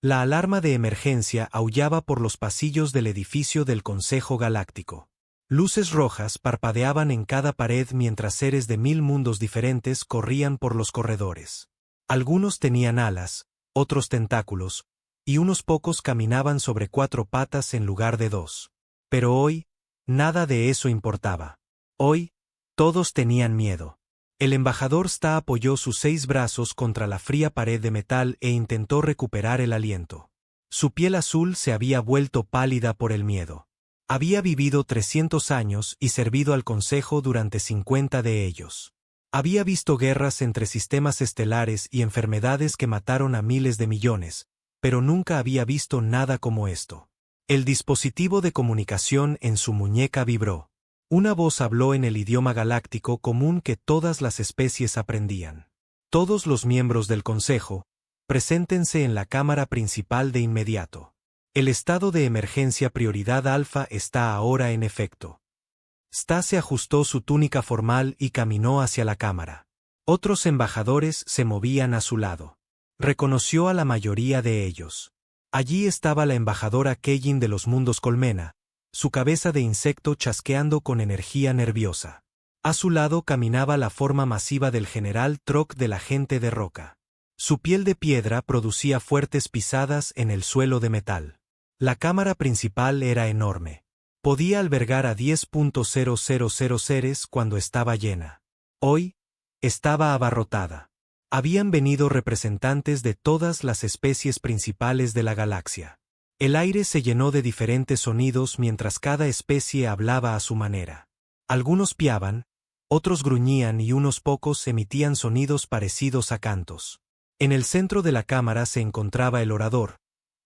La alarma de emergencia aullaba por los pasillos del edificio del Consejo Galáctico. Luces rojas parpadeaban en cada pared mientras seres de 1000 mundos diferentes corrían por los corredores. Algunos tenían alas, otros tentáculos, y unos pocos caminaban sobre 4 patas en lugar de 2. Pero hoy, nada de eso importaba. Hoy, todos tenían miedo. El embajador Sta apoyó sus 6 brazos contra la fría pared de metal e intentó recuperar el aliento. Su piel azul se había vuelto pálida por el miedo. Había vivido 300 años y servido al Consejo durante 50 de ellos. Había visto guerras entre sistemas estelares y enfermedades que mataron a miles de millones, pero nunca había visto nada como esto. El dispositivo de comunicación en su muñeca vibró. Una voz habló en el idioma galáctico común que todas las especies aprendían. Todos los miembros del Consejo, preséntense en la cámara principal de inmediato. El estado de emergencia prioridad alfa está ahora en efecto. Sta se ajustó su túnica formal y caminó hacia la cámara. Otros embajadores se movían a su lado. Reconoció a la mayoría de ellos. Allí estaba la embajadora Keyin de los mundos Colmena, su cabeza de insecto chasqueando con energía nerviosa. A su lado caminaba la forma masiva del general Troc de la gente de roca. Su piel de piedra producía fuertes pisadas en el suelo de metal. La cámara principal era enorme. Podía albergar a 10.000 seres cuando estaba llena. Hoy, estaba abarrotada. Habían venido representantes de todas las especies principales de la galaxia. El aire se llenó de diferentes sonidos mientras cada especie hablaba a su manera. Algunos piaban, otros gruñían y unos pocos emitían sonidos parecidos a cantos. En el centro de la cámara se encontraba el orador,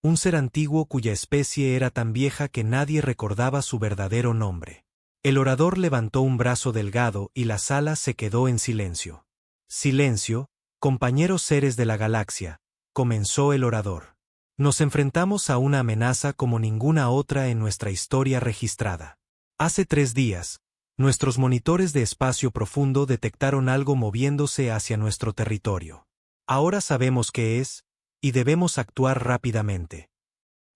un ser antiguo cuya especie era tan vieja que nadie recordaba su verdadero nombre. El orador levantó un brazo delgado y la sala se quedó en silencio. Silencio, compañeros seres de la galaxia, comenzó el orador. Nos enfrentamos a una amenaza como ninguna otra en nuestra historia registrada. Hace 3 días, nuestros monitores de espacio profundo detectaron algo moviéndose hacia nuestro territorio. Ahora sabemos qué es, y debemos actuar rápidamente.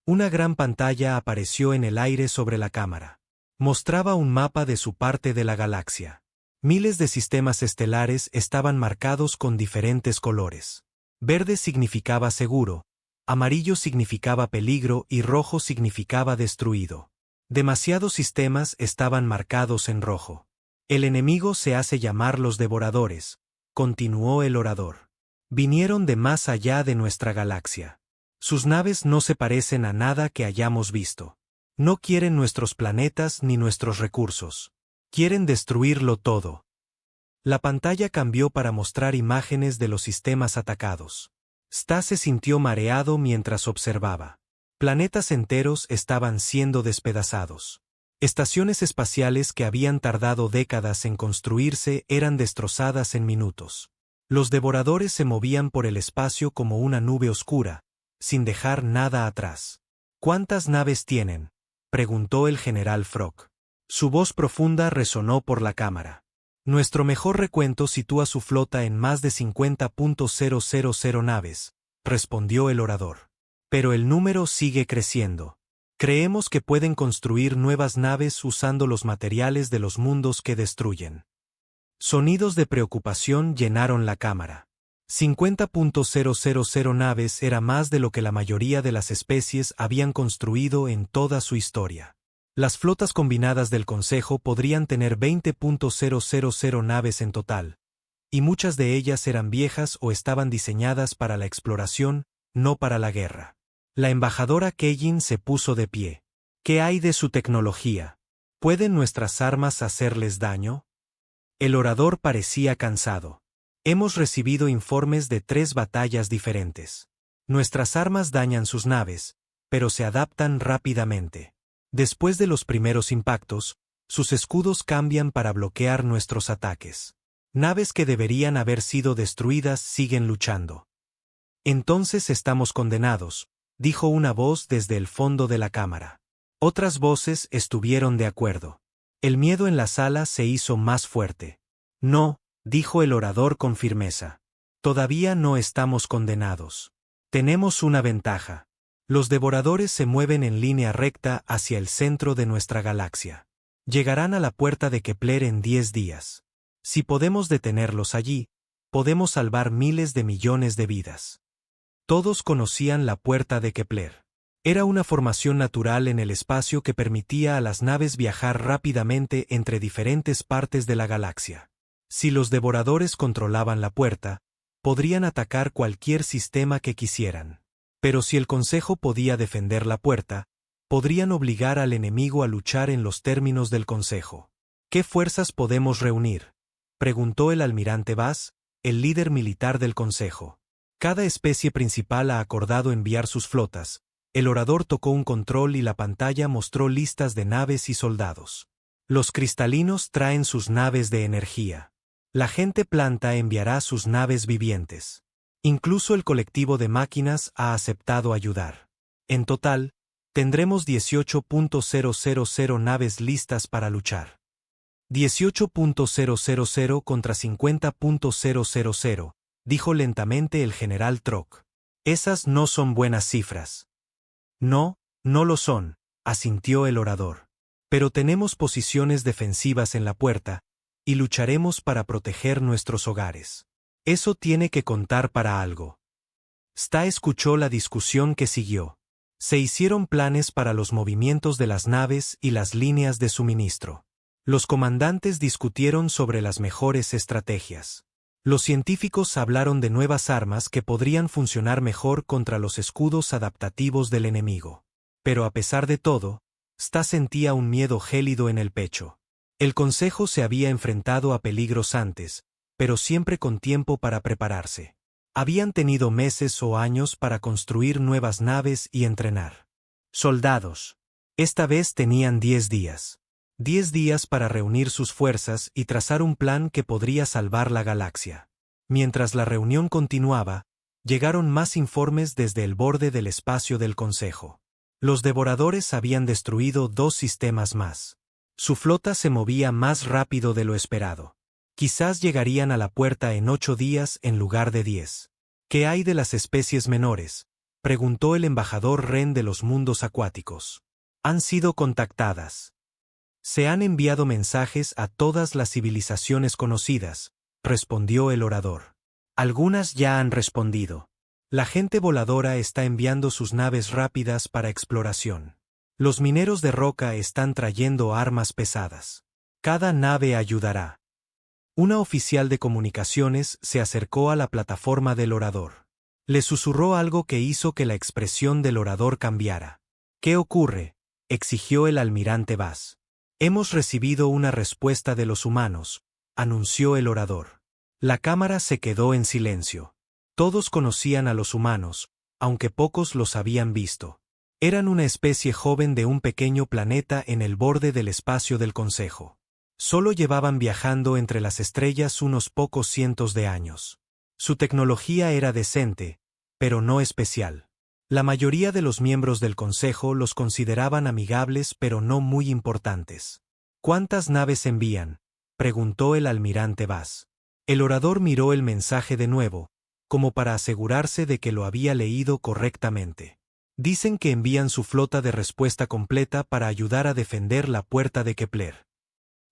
Una gran pantalla apareció en el aire sobre la cámara. Mostraba un mapa de su parte de la galaxia. Miles de sistemas estelares estaban marcados con diferentes colores. Verde significaba seguro, amarillo significaba peligro y rojo significaba destruido. Demasiados sistemas estaban marcados en rojo. El enemigo se hace llamar los devoradores, continuó el orador. Vinieron de más allá de nuestra galaxia. Sus naves no se parecen a nada que hayamos visto. No quieren nuestros planetas ni nuestros recursos. Quieren destruirlo todo. La pantalla cambió para mostrar imágenes de los sistemas atacados. Sta se sintió mareado mientras observaba. Planetas enteros estaban siendo despedazados. Estaciones espaciales que habían tardado décadas en construirse eran destrozadas en minutos. Los devoradores se movían por el espacio como una nube oscura, sin dejar nada atrás. ¿Cuántas naves tienen?, preguntó el general Frog. Su voz profunda resonó por la cámara. Nuestro mejor recuento sitúa su flota en más de 50.000 naves, respondió el orador. Pero el número sigue creciendo. Creemos que pueden construir nuevas naves usando los materiales de los mundos que destruyen. Sonidos de preocupación llenaron la cámara. 50.000 naves era más de lo que la mayoría de las especies habían construido en toda su historia. Las flotas combinadas del Consejo podrían tener 20.000 naves en total, y muchas de ellas eran viejas o estaban diseñadas para la exploración, no para la guerra. La embajadora Keyin se puso de pie. ¿Qué hay de su tecnología? ¿Pueden nuestras armas hacerles daño? El orador parecía cansado. Hemos recibido informes de 3 batallas diferentes. Nuestras armas dañan sus naves, pero se adaptan rápidamente. Después de los primeros impactos, sus escudos cambian para bloquear nuestros ataques. Naves que deberían haber sido destruidas siguen luchando. Entonces estamos condenados, dijo una voz desde el fondo de la cámara. Otras voces estuvieron de acuerdo. El miedo en la sala se hizo más fuerte. No, dijo el orador con firmeza. Todavía no estamos condenados. Tenemos una ventaja. Los devoradores se mueven en línea recta hacia el centro de nuestra galaxia. Llegarán a la puerta de Kepler en 10 días. Si podemos detenerlos allí, podemos salvar miles de millones de vidas. Todos conocían la puerta de Kepler. Era una formación natural en el espacio que permitía a las naves viajar rápidamente entre diferentes partes de la galaxia. Si los devoradores controlaban la puerta, podrían atacar cualquier sistema que quisieran. Pero si el Consejo podía defender la puerta, podrían obligar al enemigo a luchar en los términos del Consejo. ¿Qué fuerzas podemos reunir?, preguntó el almirante Vaz, el líder militar del Consejo. Cada especie principal ha acordado enviar sus flotas. El orador tocó un control y la pantalla mostró listas de naves y soldados. Los cristalinos traen sus naves de energía. La gente planta enviará sus naves vivientes. Incluso el colectivo de máquinas ha aceptado ayudar. En total, tendremos 18.000 naves listas para luchar. 18.000 contra 50.000, dijo lentamente el general Trock. Esas no son buenas cifras. No, no lo son, asintió el orador. Pero tenemos posiciones defensivas en la puerta, y lucharemos para proteger nuestros hogares. Eso tiene que contar para algo. Sta escuchó la discusión que siguió. Se hicieron planes para los movimientos de las naves y las líneas de suministro. Los comandantes discutieron sobre las mejores estrategias. Los científicos hablaron de nuevas armas que podrían funcionar mejor contra los escudos adaptativos del enemigo. Pero a pesar de todo, Sta sentía un miedo gélido en el pecho. El Consejo se había enfrentado a peligros antes, pero siempre con tiempo para prepararse. Habían tenido meses o años para construir nuevas naves y entrenar soldados. Esta vez tenían 10 días. 10 días para reunir sus fuerzas y trazar un plan que podría salvar la galaxia. Mientras la reunión continuaba, llegaron más informes desde el borde del espacio del Consejo. Los devoradores habían destruido 2 sistemas más. Su flota se movía más rápido de lo esperado. Quizás llegarían a la puerta en 8 días en lugar de 10. ¿Qué hay de las especies menores?, preguntó el embajador Ren de los mundos acuáticos. Han sido contactadas. Se han enviado mensajes a todas las civilizaciones conocidas, respondió el orador. Algunas ya han respondido. La gente voladora está enviando sus naves rápidas para exploración. Los mineros de roca están trayendo armas pesadas. Cada nave ayudará. Una oficial de comunicaciones se acercó a la plataforma del orador. Le susurró algo que hizo que la expresión del orador cambiara. ¿Qué ocurre?, exigió el almirante Vaz. Hemos recibido una respuesta de los humanos, anunció el orador. La cámara se quedó en silencio. Todos conocían a los humanos, aunque pocos los habían visto. Eran una especie joven de un pequeño planeta en el borde del espacio del Consejo. Solo llevaban viajando entre las estrellas unos pocos cientos de años. Su tecnología era decente, pero no especial. La mayoría de los miembros del Consejo los consideraban amigables pero no muy importantes. ¿Cuántas naves envían?, preguntó el almirante Vaz. El orador miró el mensaje de nuevo, como para asegurarse de que lo había leído correctamente. Dicen que envían su flota de respuesta completa para ayudar a defender la puerta de Kepler.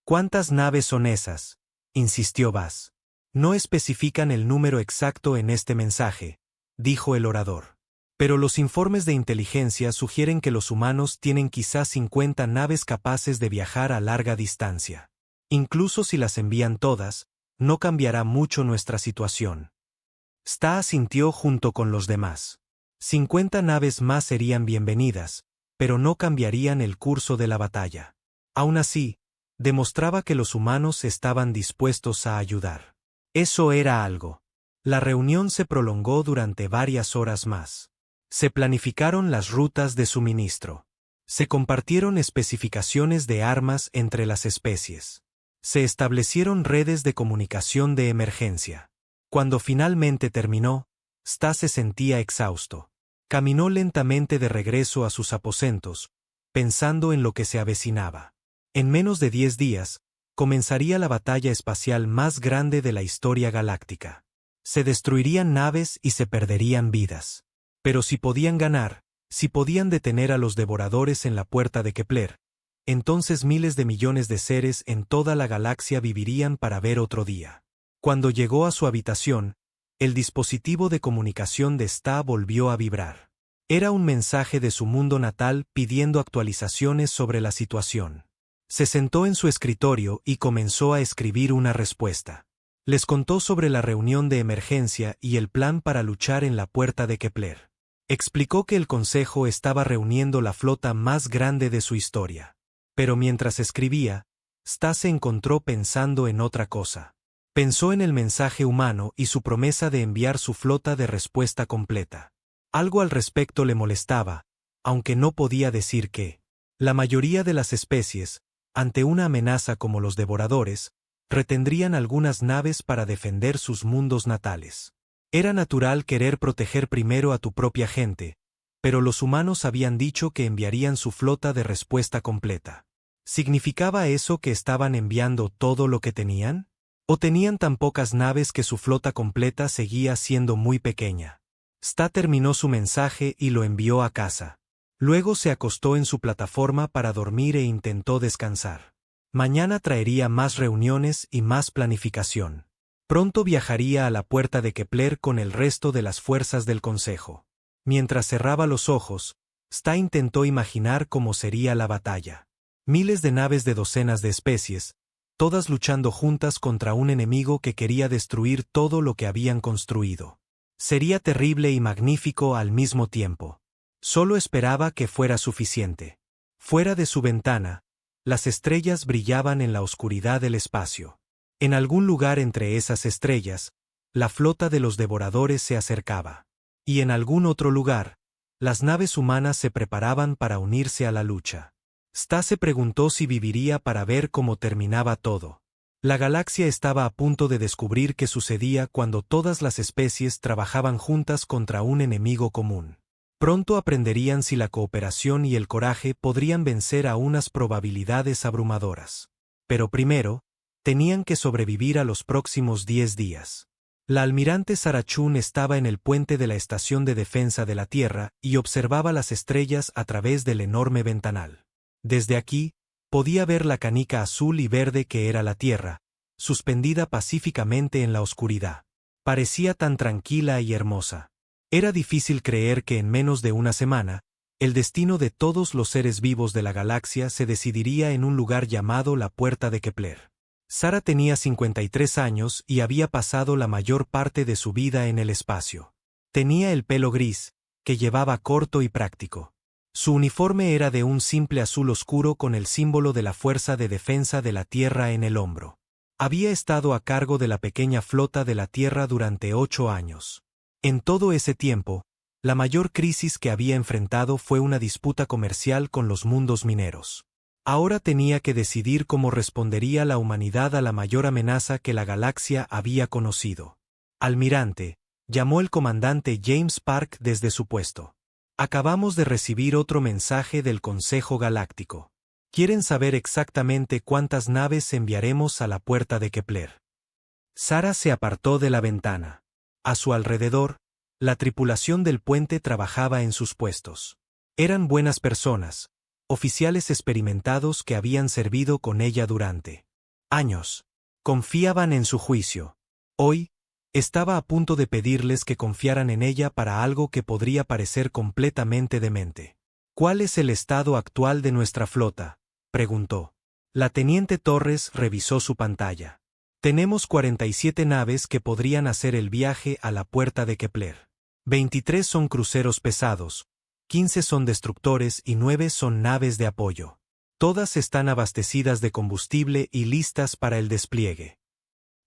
¿Cuántas naves son esas?, insistió Vaz. No especifican el número exacto en este mensaje, dijo el orador. Pero los informes de inteligencia sugieren que los humanos tienen quizás 50 naves capaces de viajar a larga distancia. Incluso si las envían todas, no cambiará mucho nuestra situación. Sta asintió junto con los demás. 50 naves más serían bienvenidas, pero no cambiarían el curso de la batalla. Aún así, demostraba que los humanos estaban dispuestos a ayudar. Eso era algo. La reunión se prolongó durante varias horas más. Se planificaron las rutas de suministro. Se compartieron especificaciones de armas entre las especies. Se establecieron redes de comunicación de emergencia. Cuando finalmente terminó, Sta se sentía exhausto. Caminó lentamente de regreso a sus aposentos, pensando en lo que se avecinaba. En menos de 10 días, comenzaría la batalla espacial más grande de la historia galáctica. Se destruirían naves y se perderían vidas. Pero si podían ganar, Si podían detener a los devoradores en la puerta de Kepler, entonces miles de millones de seres en toda la galaxia vivirían para ver otro día. Cuando llegó a su habitación, el dispositivo de comunicación de Sta volvió a vibrar. Era un mensaje de su mundo natal pidiendo actualizaciones sobre la situación. Se sentó en su escritorio y comenzó a escribir una respuesta. Les contó sobre la reunión de emergencia y el plan para luchar en la puerta de Kepler. Explicó que el Consejo estaba reuniendo la flota más grande de su historia. Pero mientras escribía, Sta se encontró pensando en otra cosa. Pensó en el mensaje humano y su promesa de enviar su flota de respuesta completa. Algo al respecto le molestaba, aunque no podía decir qué. La mayoría de las especies, ante una amenaza como los devoradores, retendrían algunas naves para defender sus mundos natales. Era natural querer proteger primero a tu propia gente, pero los humanos habían dicho que enviarían su flota de respuesta completa. ¿Significaba eso que estaban enviando todo lo que tenían? ¿O tenían tan pocas naves que su flota completa seguía siendo muy pequeña? Sta terminó su mensaje y lo envió a casa. Luego se acostó en su plataforma para dormir e intentó descansar. Mañana traería más reuniones y más planificación. Pronto viajaría a la puerta de Kepler con el resto de las fuerzas del Consejo. Mientras cerraba los ojos, Sta intentó imaginar cómo sería la batalla. Miles de naves de docenas de especies, todas luchando juntas contra un enemigo que quería destruir todo lo que habían construido. Sería terrible y magnífico al mismo tiempo. Solo esperaba que fuera suficiente. Fuera de su ventana, las estrellas brillaban en la oscuridad del espacio. En algún lugar entre esas estrellas, la flota de los devoradores se acercaba. Y en algún otro lugar, las naves humanas se preparaban para unirse a la lucha. Sta se preguntó si viviría para ver cómo terminaba todo. La galaxia estaba a punto de descubrir qué sucedía cuando todas las especies trabajaban juntas contra un enemigo común. Pronto aprenderían si la cooperación y el coraje podrían vencer a unas probabilidades abrumadoras. Pero primero, tenían que sobrevivir a los próximos 10 días. La almirante Sarachun estaba en el puente de la estación de defensa de la Tierra y observaba las estrellas a través del enorme ventanal. Desde aquí, podía ver la canica azul y verde que era la Tierra, suspendida pacíficamente en la oscuridad. Parecía tan tranquila y hermosa. Era difícil creer que en menos de una semana, el destino de todos los seres vivos de la galaxia se decidiría en un lugar llamado la Puerta de Kepler. Sara tenía 53 años y había pasado la mayor parte de su vida en el espacio. Tenía el pelo gris, que llevaba corto y práctico. Su uniforme era de un simple azul oscuro con el símbolo de la Fuerza de Defensa de la Tierra en el hombro. Había estado a cargo de la pequeña flota de la Tierra durante 8 años. En todo ese tiempo, la mayor crisis que había enfrentado fue una disputa comercial con los mundos mineros. Ahora tenía que decidir cómo respondería la humanidad a la mayor amenaza que la galaxia había conocido. Almirante, llamó el comandante James Park desde su puesto. Acabamos de recibir otro mensaje del Consejo Galáctico. Quieren saber exactamente cuántas naves enviaremos a la puerta de Kepler. Sara se apartó de la ventana. A su alrededor, la tripulación del puente trabajaba en sus puestos. Eran buenas personas, oficiales experimentados que habían servido con ella durante años. Confiaban en su juicio. Hoy, estaba a punto de pedirles que confiaran en ella para algo que podría parecer completamente demente. ¿Cuál es el estado actual de nuestra flota?, preguntó. La teniente Torres revisó su pantalla. Tenemos 47 naves que podrían hacer el viaje a la puerta de Kepler. 23 son cruceros pesados, 15 son destructores y 9 son naves de apoyo. Todas están abastecidas de combustible y listas para el despliegue.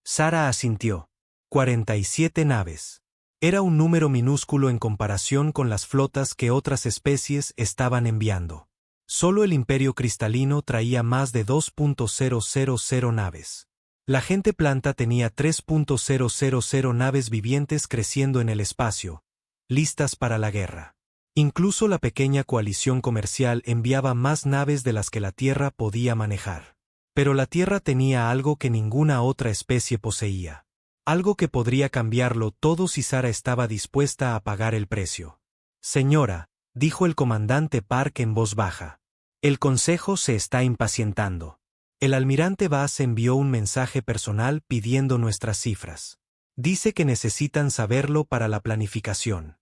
Sara asintió. 47 naves. Era un número minúsculo en comparación con las flotas que otras especies estaban enviando. Solo el Imperio Cristalino traía más de 2.000 naves. La gente planta tenía 3.000 naves vivientes creciendo en el espacio, listas para la guerra. Incluso la pequeña coalición comercial enviaba más naves de las que la Tierra podía manejar. Pero la Tierra tenía algo que ninguna otra especie poseía. Algo que podría cambiarlo todo si Sara estaba dispuesta a pagar el precio. Señora, dijo el comandante Park en voz baja. El consejo se está impacientando. El almirante Bass envió un mensaje personal pidiendo nuestras cifras. Dice que necesitan saberlo para la planificación.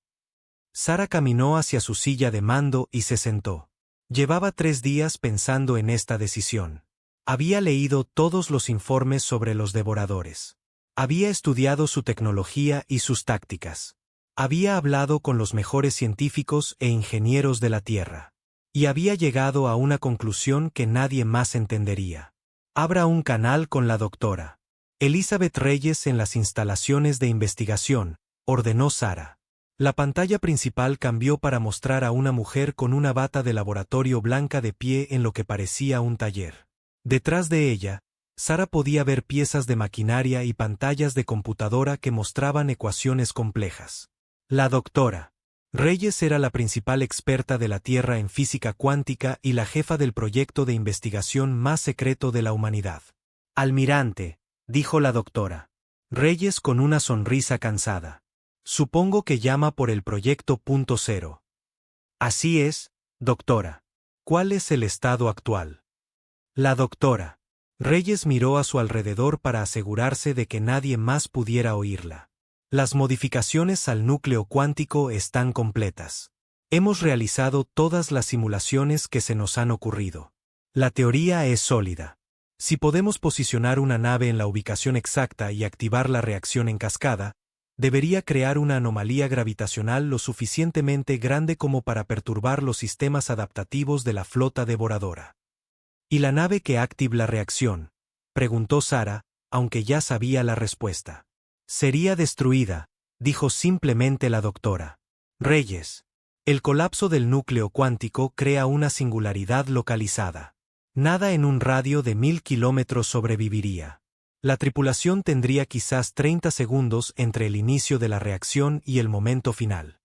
Sara caminó hacia su silla de mando y se sentó. Llevaba 3 días pensando en esta decisión. Había leído todos los informes sobre los devoradores. Había estudiado su tecnología y sus tácticas. Había hablado con los mejores científicos e ingenieros de la Tierra. Y había llegado a una conclusión que nadie más entendería. Abra un canal con la doctora Elizabeth Reyes en las instalaciones de investigación, ordenó Sara. La pantalla principal cambió para mostrar a una mujer con una bata de laboratorio blanca de pie en lo que parecía un taller. Detrás de ella, Sara podía ver piezas de maquinaria y pantallas de computadora que mostraban ecuaciones complejas. La doctora Reyes era la principal experta de la Tierra en física cuántica y la jefa del proyecto de investigación más secreto de la humanidad. Almirante, dijo la doctora Reyes con una sonrisa cansada. Supongo que llama por el proyecto punto cero. Así es, doctora. ¿Cuál es el estado actual? La doctora Reyes miró a su alrededor para asegurarse de que nadie más pudiera oírla. Las modificaciones al núcleo cuántico están completas. Hemos realizado todas las simulaciones que se nos han ocurrido. La teoría es sólida. Si podemos posicionar una nave en la ubicación exacta y activar la reacción en cascada, debería crear una anomalía gravitacional lo suficientemente grande como para perturbar los sistemas adaptativos de la flota devoradora. ¿Y la nave que active la reacción?, preguntó Sara, aunque ya sabía la respuesta. Sería destruida, dijo simplemente la doctora Reyes. El colapso del núcleo cuántico crea una singularidad localizada. Nada en un radio de 1000 kilómetros sobreviviría. La tripulación tendría quizás 30 segundos entre el inicio de la reacción y el momento final.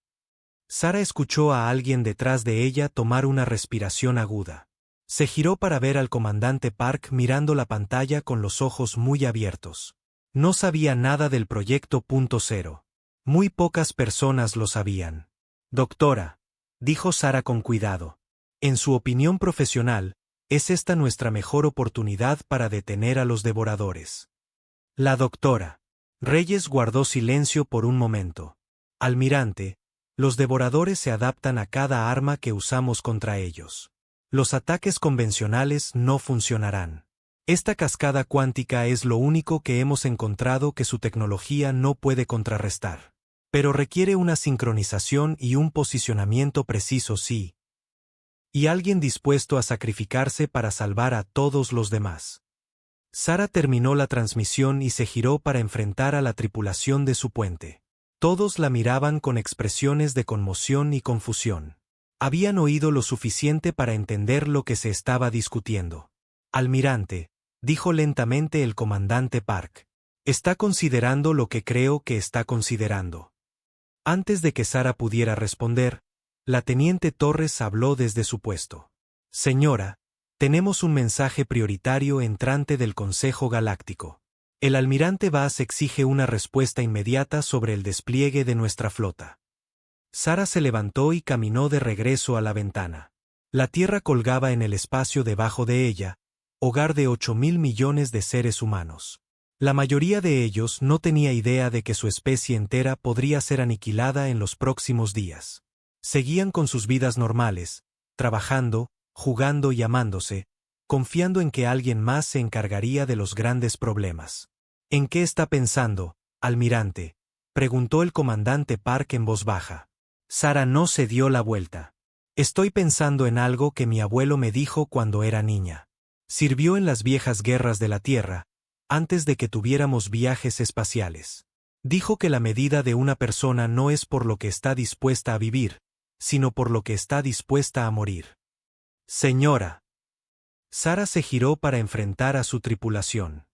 Sara escuchó a alguien detrás de ella tomar una respiración aguda. Se giró para ver al comandante Park mirando la pantalla con los ojos muy abiertos. No sabía nada del proyecto punto cero. Muy pocas personas lo sabían. Doctora, dijo Sara con cuidado. En su opinión profesional, ¿es esta nuestra mejor oportunidad para detener a los devoradores? La doctora Reyes guardó silencio por un momento. Almirante, los devoradores se adaptan a cada arma que usamos contra ellos. Los ataques convencionales no funcionarán. Esta cascada cuántica es lo único que hemos encontrado que su tecnología no puede contrarrestar. Pero requiere una sincronización y un posicionamiento preciso sí. Y alguien dispuesto a sacrificarse para salvar a todos los demás. Sara terminó la transmisión y se giró para enfrentar a la tripulación de su puente. Todos la miraban con expresiones de conmoción y confusión. Habían oído lo suficiente para entender lo que se estaba discutiendo. Almirante, dijo lentamente el comandante Park. Está considerando lo que creo que está considerando. Antes de que Sara pudiera responder, la teniente Torres habló desde su puesto. Señora, tenemos un mensaje prioritario entrante del Consejo Galáctico. El almirante Bass exige una respuesta inmediata sobre el despliegue de nuestra flota. Sara se levantó y caminó de regreso a la ventana. La Tierra colgaba en el espacio debajo de ella, hogar de 8.000 millones de seres humanos. La mayoría de ellos no tenía idea de que su especie entera podría ser aniquilada en los próximos días. Seguían con sus vidas normales, trabajando, jugando y amándose, confiando en que alguien más se encargaría de los grandes problemas. ¿En qué está pensando, almirante?, preguntó el comandante Park en voz baja. Sara no se dio la vuelta. Estoy pensando en algo que mi abuelo me dijo cuando era niña. Sirvió en las viejas guerras de la Tierra, antes de que tuviéramos viajes espaciales. Dijo que la medida de una persona no es por lo que está dispuesta a vivir, sino por lo que está dispuesta a morir. Señora. Sara se giró para enfrentar a su tripulación.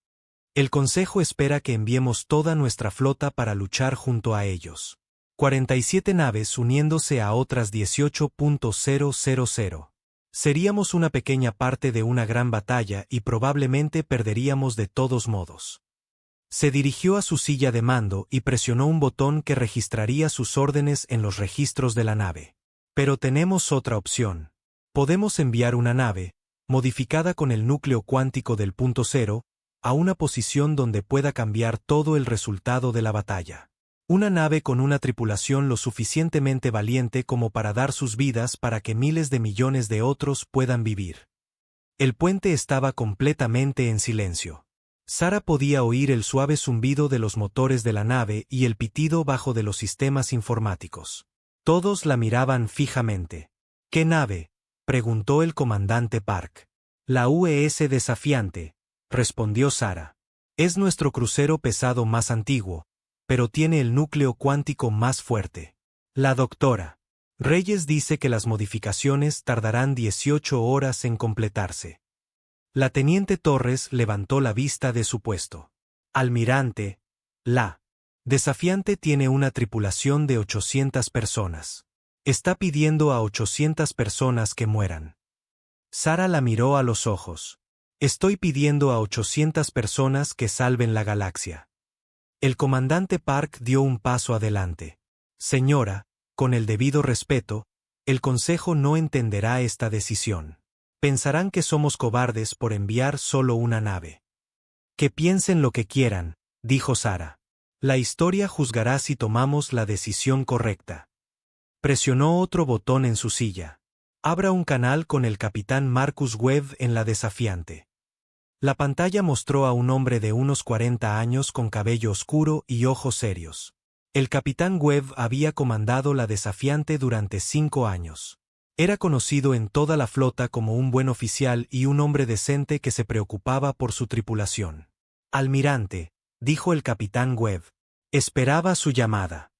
El Consejo espera que enviemos toda nuestra flota para luchar junto a ellos. 47 naves uniéndose a otras 18.000. Seríamos una pequeña parte de una gran batalla y probablemente perderíamos de todos modos. Se dirigió a su silla de mando y presionó un botón que registraría sus órdenes en los registros de la nave. Pero tenemos otra opción. Podemos enviar una nave, modificada con el núcleo cuántico del punto cero, a una posición donde pueda cambiar todo el resultado de la batalla. Una nave con una tripulación lo suficientemente valiente como para dar sus vidas para que miles de millones de otros puedan vivir. El puente estaba completamente en silencio. Sara podía oír el suave zumbido de los motores de la nave y el pitido bajo de los sistemas informáticos. Todos la miraban fijamente. ¿Qué nave?, preguntó el comandante Park. La UES Desafiante, respondió Sara. Es nuestro crucero pesado más antiguo, pero tiene el núcleo cuántico más fuerte. La doctora Reyes dice que las modificaciones tardarán 18 horas en completarse. La teniente Torres levantó la vista de su puesto. Almirante, la Desafiante tiene una tripulación de 800 personas. Está pidiendo a 800 personas que mueran. Sara la miró a los ojos. Estoy pidiendo a 800 personas que salven la galaxia. El comandante Park dio un paso adelante. Señora, con el debido respeto, el Consejo no entenderá esta decisión. Pensarán que somos cobardes por enviar solo una nave. Que piensen lo que quieran, dijo Sara. La historia juzgará si tomamos la decisión correcta. Presionó otro botón en su silla. Abra un canal con el capitán Marcus Webb en la Desafiante. La pantalla mostró a un hombre de unos 40 años con cabello oscuro y ojos serios. El capitán Webb había comandado la Desafiante durante 5 años. Era conocido en toda la flota como un buen oficial y un hombre decente que se preocupaba por su tripulación. Almirante, dijo el capitán Webb. Esperaba su llamada.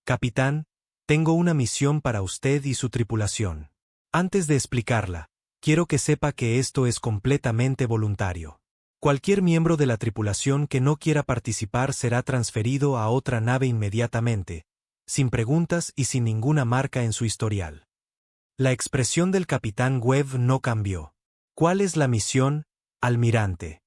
Capitán, tengo una misión para usted y su tripulación. Antes de explicarla, quiero que sepa que esto es completamente voluntario. Cualquier miembro de la tripulación que no quiera participar será transferido a otra nave inmediatamente, sin preguntas y sin ninguna marca en su historial. La expresión del capitán Webb no cambió. ¿Cuál es la misión, almirante?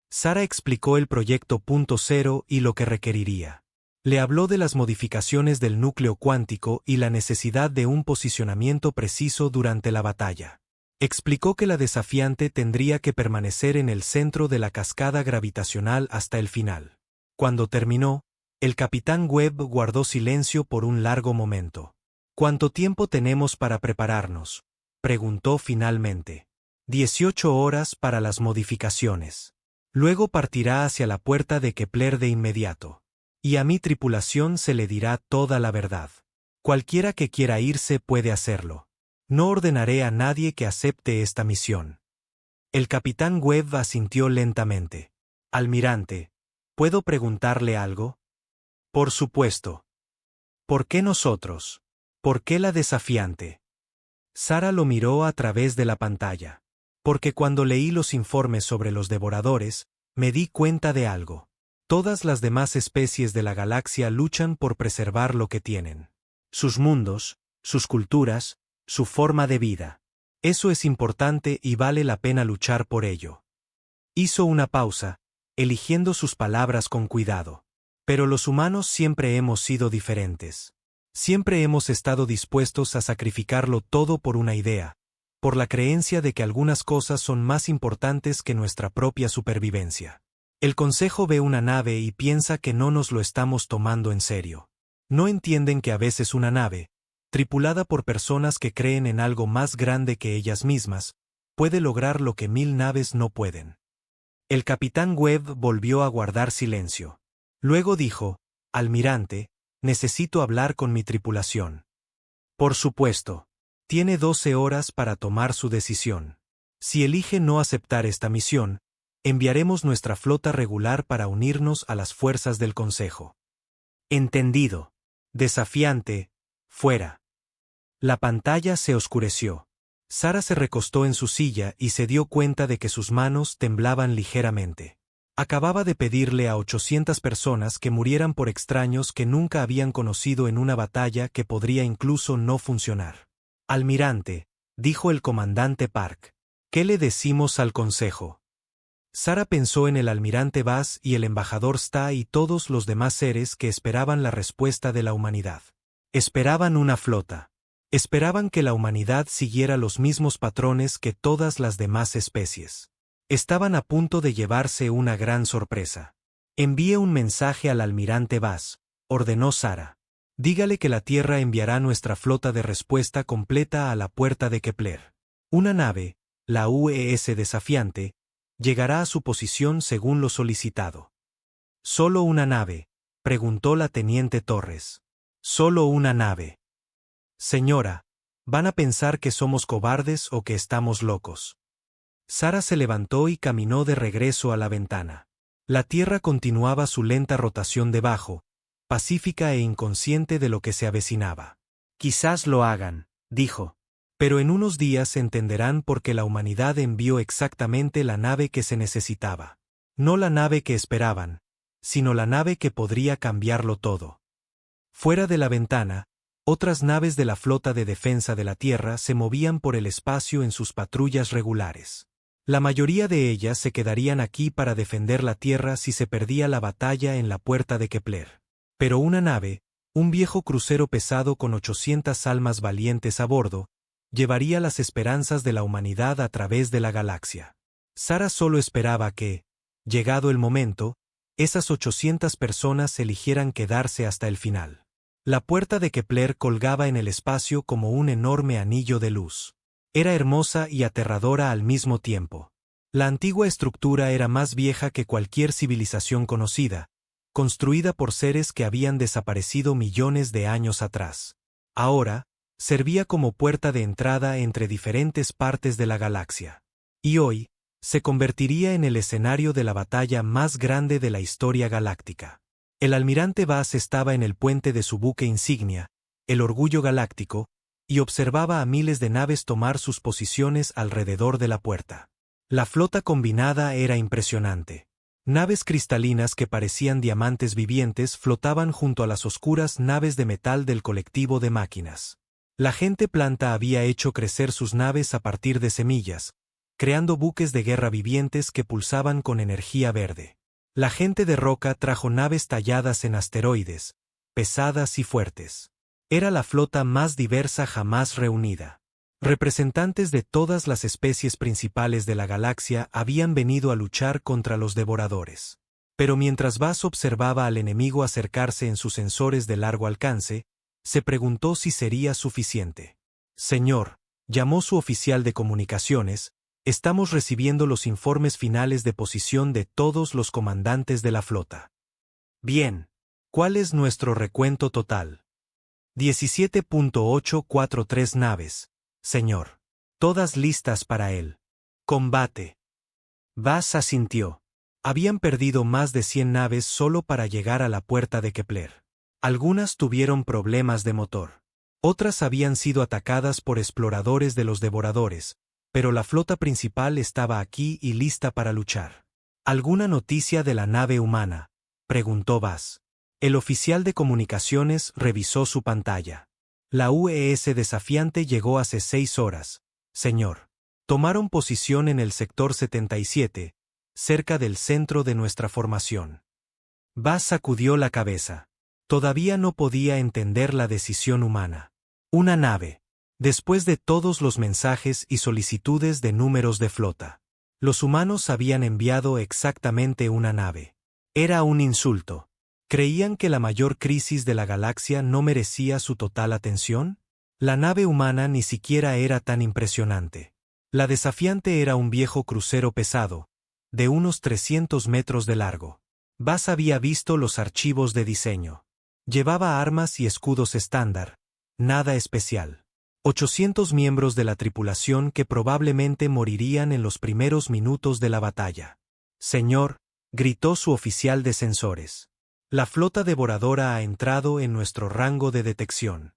Sara explicó el proyecto punto cero y lo que requeriría. Le habló de las modificaciones del núcleo cuántico y la necesidad de un posicionamiento preciso durante la batalla. Explicó que la Desafiante tendría que permanecer en el centro de la cascada gravitacional hasta el final. Cuando terminó, el capitán Webb guardó silencio por un largo momento. ¿Cuánto tiempo tenemos para prepararnos?, preguntó finalmente. 18 horas para las modificaciones. Luego partirá hacia la puerta de Kepler de inmediato. Y a mi tripulación se le dirá toda la verdad. Cualquiera que quiera irse puede hacerlo. No ordenaré a nadie que acepte esta misión. El capitán Webb asintió lentamente. Almirante, ¿puedo preguntarle algo? Por supuesto. ¿Por qué nosotros? ¿Por qué la Desafiante? Sara lo miró a través de la pantalla. Porque cuando leí los informes sobre los devoradores, me di cuenta de algo. Todas las demás especies de la galaxia luchan por preservar lo que tienen. Sus mundos, sus culturas, su forma de vida. Eso es importante y vale la pena luchar por ello. Hizo una pausa, eligiendo sus palabras con cuidado. Pero los humanos siempre hemos sido diferentes. Siempre hemos estado dispuestos a sacrificarlo todo por una idea, por la creencia de que algunas cosas son más importantes que nuestra propia supervivencia. El Consejo ve una nave y piensa que no nos lo estamos tomando en serio. No entienden que a veces una nave, tripulada por personas que creen en algo más grande que ellas mismas, puede lograr lo que 1000 naves no pueden. El capitán Webb volvió a guardar silencio. Luego dijo, Almirante, necesito hablar con mi tripulación. Por supuesto. Tiene 12 horas para tomar su decisión. Si elige no aceptar esta misión, enviaremos nuestra flota regular para unirnos a las fuerzas del Consejo. Entendido. Desafiante, fuera. La pantalla se oscureció. Sara se recostó en su silla y se dio cuenta de que sus manos temblaban ligeramente. Acababa de pedirle a 800 personas que murieran por extraños que nunca habían conocido en una batalla que podría incluso no funcionar. Almirante, dijo el comandante Park, ¿qué le decimos al Consejo? Sara pensó en el almirante Bass y el embajador Sta y todos los demás seres que esperaban la respuesta de la humanidad. Esperaban una flota. Esperaban que la humanidad siguiera los mismos patrones que todas las demás especies. Estaban a punto de llevarse una gran sorpresa. Envíe un mensaje al almirante Bass, ordenó Sara. Dígale que la Tierra enviará nuestra flota de respuesta completa a la puerta de Kepler. Una nave, la UES Desafiante, llegará a su posición según lo solicitado. ¿Solo una nave?, preguntó la teniente Torres. Solo una nave. Señora, van a pensar que somos cobardes o que estamos locos. Sara se levantó y caminó de regreso a la ventana. La Tierra continuaba su lenta rotación debajo, pacífica e inconsciente de lo que se avecinaba. Quizás lo hagan, dijo. Pero en unos días entenderán por qué la humanidad envió exactamente la nave que se necesitaba. No la nave que esperaban, sino la nave que podría cambiarlo todo. Fuera de la ventana, otras naves de la flota de defensa de la Tierra se movían por el espacio en sus patrullas regulares. La mayoría de ellas se quedarían aquí para defender la Tierra si se perdía la batalla en la puerta de Kepler. Pero una nave, un viejo crucero pesado con 800 almas valientes a bordo, llevaría las esperanzas de la humanidad a través de la galaxia. Sara solo esperaba que, llegado el momento, esas 800 personas eligieran quedarse hasta el final. La puerta de Kepler colgaba en el espacio como un enorme anillo de luz. Era hermosa y aterradora al mismo tiempo. La antigua estructura era más vieja que cualquier civilización conocida, construida por seres que habían desaparecido millones de años atrás. Ahora, servía como puerta de entrada entre diferentes partes de la galaxia. Y hoy, se convertiría en el escenario de la batalla más grande de la historia galáctica. El almirante Bass estaba en el puente de su buque insignia, el Orgullo Galáctico, y observaba a miles de naves tomar sus posiciones alrededor de la puerta. La flota combinada era impresionante. Naves cristalinas que parecían diamantes vivientes flotaban junto a las oscuras naves de metal del colectivo de máquinas. La gente planta había hecho crecer sus naves a partir de semillas, creando buques de guerra vivientes que pulsaban con energía verde. La gente de roca trajo naves talladas en asteroides, pesadas y fuertes. Era la flota más diversa jamás reunida. Representantes de todas las especies principales de la galaxia habían venido a luchar contra los devoradores. Pero mientras Bass observaba al enemigo acercarse en sus sensores de largo alcance, se preguntó si sería suficiente. Señor, llamó su oficial de comunicaciones, estamos recibiendo los informes finales de posición de todos los comandantes de la flota. Bien. ¿Cuál es nuestro recuento total? 17.843 naves, señor. Todas listas para el combate. Bass asintió. Habían perdido más de 100 naves solo para llegar a la puerta de Kepler. Algunas tuvieron problemas de motor. Otras habían sido atacadas por exploradores de los devoradores, pero la flota principal estaba aquí y lista para luchar. ¿Alguna noticia de la nave humana?, preguntó Bass. El oficial de comunicaciones revisó su pantalla. La UES Desafiante llegó hace 6 horas, señor. Tomaron posición en el sector 77, cerca del centro de nuestra formación. Bass sacudió la cabeza. Todavía no podía entender la decisión humana. Una nave. Después de todos los mensajes y solicitudes de números de flota. Los humanos habían enviado exactamente una nave. Era un insulto. ¿Creían que la mayor crisis de la galaxia no merecía su total atención? La nave humana ni siquiera era tan impresionante. La Desafiante era un viejo crucero pesado, de unos 300 metros de largo. Bass había visto los archivos de diseño. Llevaba armas y escudos estándar, nada especial. 800 miembros de la tripulación que probablemente morirían en los primeros minutos de la batalla. Señor, gritó su oficial de sensores. La flota devoradora ha entrado en nuestro rango de detección.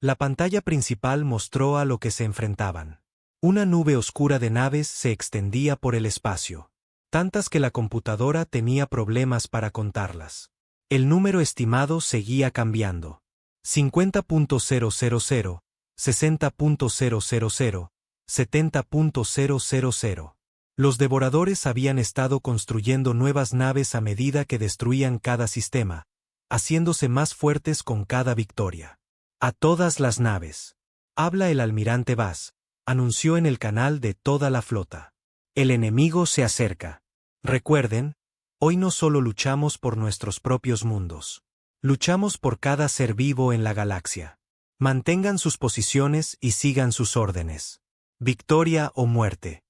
La pantalla principal mostró a lo que se enfrentaban. Una nube oscura de naves se extendía por el espacio. Tantas que la computadora tenía problemas para contarlas. El número estimado seguía cambiando. 50.000, 60.000, 70.000. Los devoradores habían estado construyendo nuevas naves a medida que destruían cada sistema, haciéndose más fuertes con cada victoria. A todas las naves. Habla el almirante Bass, anunció en el canal de toda la flota. El enemigo se acerca. Recuerden, hoy no solo luchamos por nuestros propios mundos. Luchamos por cada ser vivo en la galaxia. Mantengan sus posiciones y sigan sus órdenes. Victoria o muerte.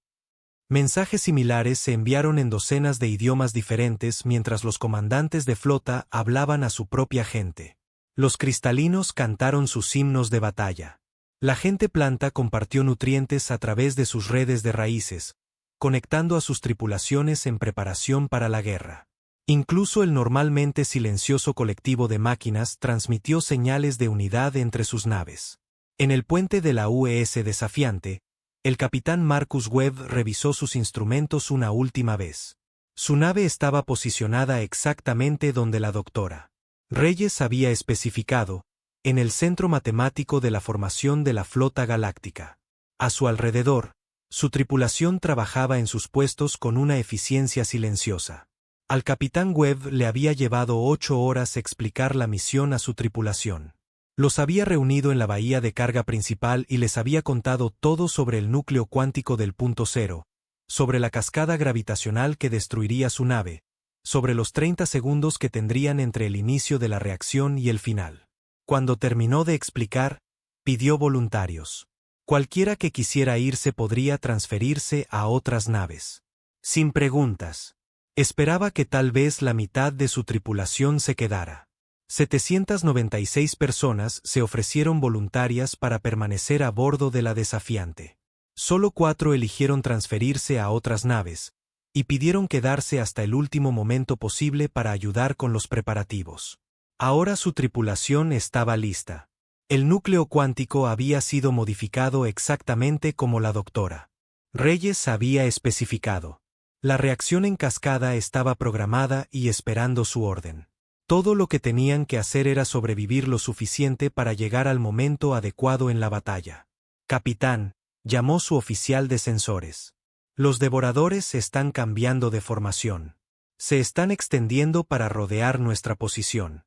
Mensajes similares se enviaron en docenas de idiomas diferentes mientras los comandantes de flota hablaban a su propia gente. Los cristalinos cantaron sus himnos de batalla. La gente planta compartió nutrientes a través de sus redes de raíces, conectando a sus tripulaciones en preparación para la guerra. Incluso el normalmente silencioso colectivo de máquinas transmitió señales de unidad entre sus naves. En el puente de la UES desafiante, el capitán Marcus Webb revisó sus instrumentos una última vez. Su nave estaba posicionada exactamente donde la doctora Reyes había especificado, en el centro matemático de la formación de la flota galáctica. A su alrededor, su tripulación trabajaba en sus puestos con una eficiencia silenciosa. Al capitán Webb le había llevado 8 horas explicar la misión a su tripulación. Los había reunido en la bahía de carga principal y les había contado todo sobre el núcleo cuántico del punto cero, sobre la cascada gravitacional que destruiría su nave, sobre los 30 segundos que tendrían entre el inicio de la reacción y el final. Cuando terminó de explicar, pidió voluntarios. Cualquiera que quisiera irse podría transferirse a otras naves. Sin preguntas. Esperaba que tal vez la mitad de su tripulación se quedara. 796 personas se ofrecieron voluntarias para permanecer a bordo de la desafiante. Solo 4 eligieron transferirse a otras naves, y pidieron quedarse hasta el último momento posible para ayudar con los preparativos. Ahora su tripulación estaba lista. El núcleo cuántico había sido modificado exactamente como la doctora Reyes había especificado. La reacción en cascada estaba programada y esperando su orden. Todo lo que tenían que hacer era sobrevivir lo suficiente para llegar al momento adecuado en la batalla. Capitán, llamó su oficial de sensores. Los devoradores están cambiando de formación. Se están extendiendo para rodear nuestra posición.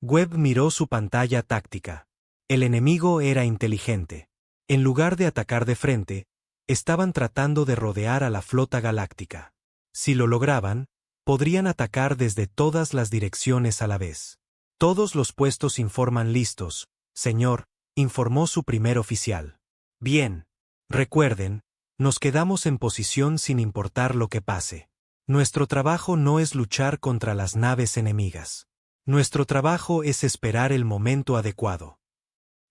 Webb miró su pantalla táctica. El enemigo era inteligente. En lugar de atacar de frente, estaban tratando de rodear a la flota galáctica. Si lo lograban, podrían atacar desde todas las direcciones a la vez. Todos los puestos informan listos, señor, informó su primer oficial. Bien. Recuerden, nos quedamos en posición sin importar lo que pase. Nuestro trabajo no es luchar contra las naves enemigas. Nuestro trabajo es esperar el momento adecuado.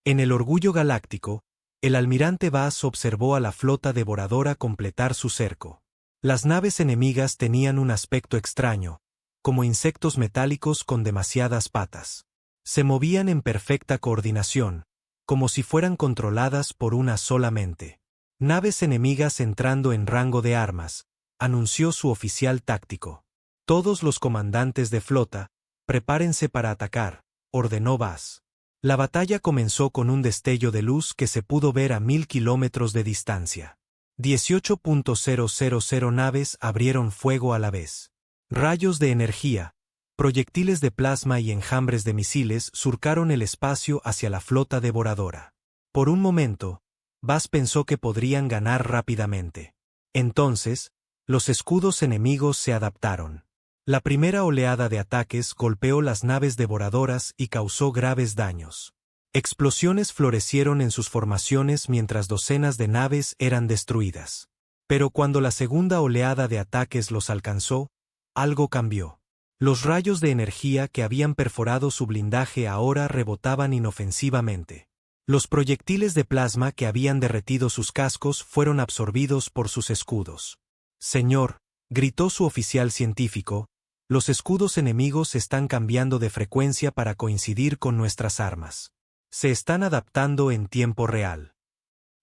En el Orgullo Galáctico, el almirante Bass observó a la flota devoradora completar su cerco. Las naves enemigas tenían un aspecto extraño, como insectos metálicos con demasiadas patas. Se movían en perfecta coordinación, como si fueran controladas por una sola mente. Naves enemigas entrando en rango de armas, anunció su oficial táctico. Todos los comandantes de flota, prepárense para atacar, ordenó Bass. La batalla comenzó con un destello de luz que se pudo ver a 1000 kilómetros de distancia. 18.000 naves abrieron fuego a la vez. Rayos de energía, proyectiles de plasma y enjambres de misiles surcaron el espacio hacia la flota devoradora. Por un momento, Bass pensó que podrían ganar rápidamente. Entonces, los escudos enemigos se adaptaron. La primera oleada de ataques golpeó las naves devoradoras y causó graves daños. Explosiones florecieron en sus formaciones mientras docenas de naves eran destruidas. Pero cuando la segunda oleada de ataques los alcanzó, algo cambió. Los rayos de energía que habían perforado su blindaje ahora rebotaban inofensivamente. Los proyectiles de plasma que habían derretido sus cascos fueron absorbidos por sus escudos. Señor, gritó su oficial científico, los escudos enemigos están cambiando de frecuencia para coincidir con nuestras armas. Se están adaptando en tiempo real.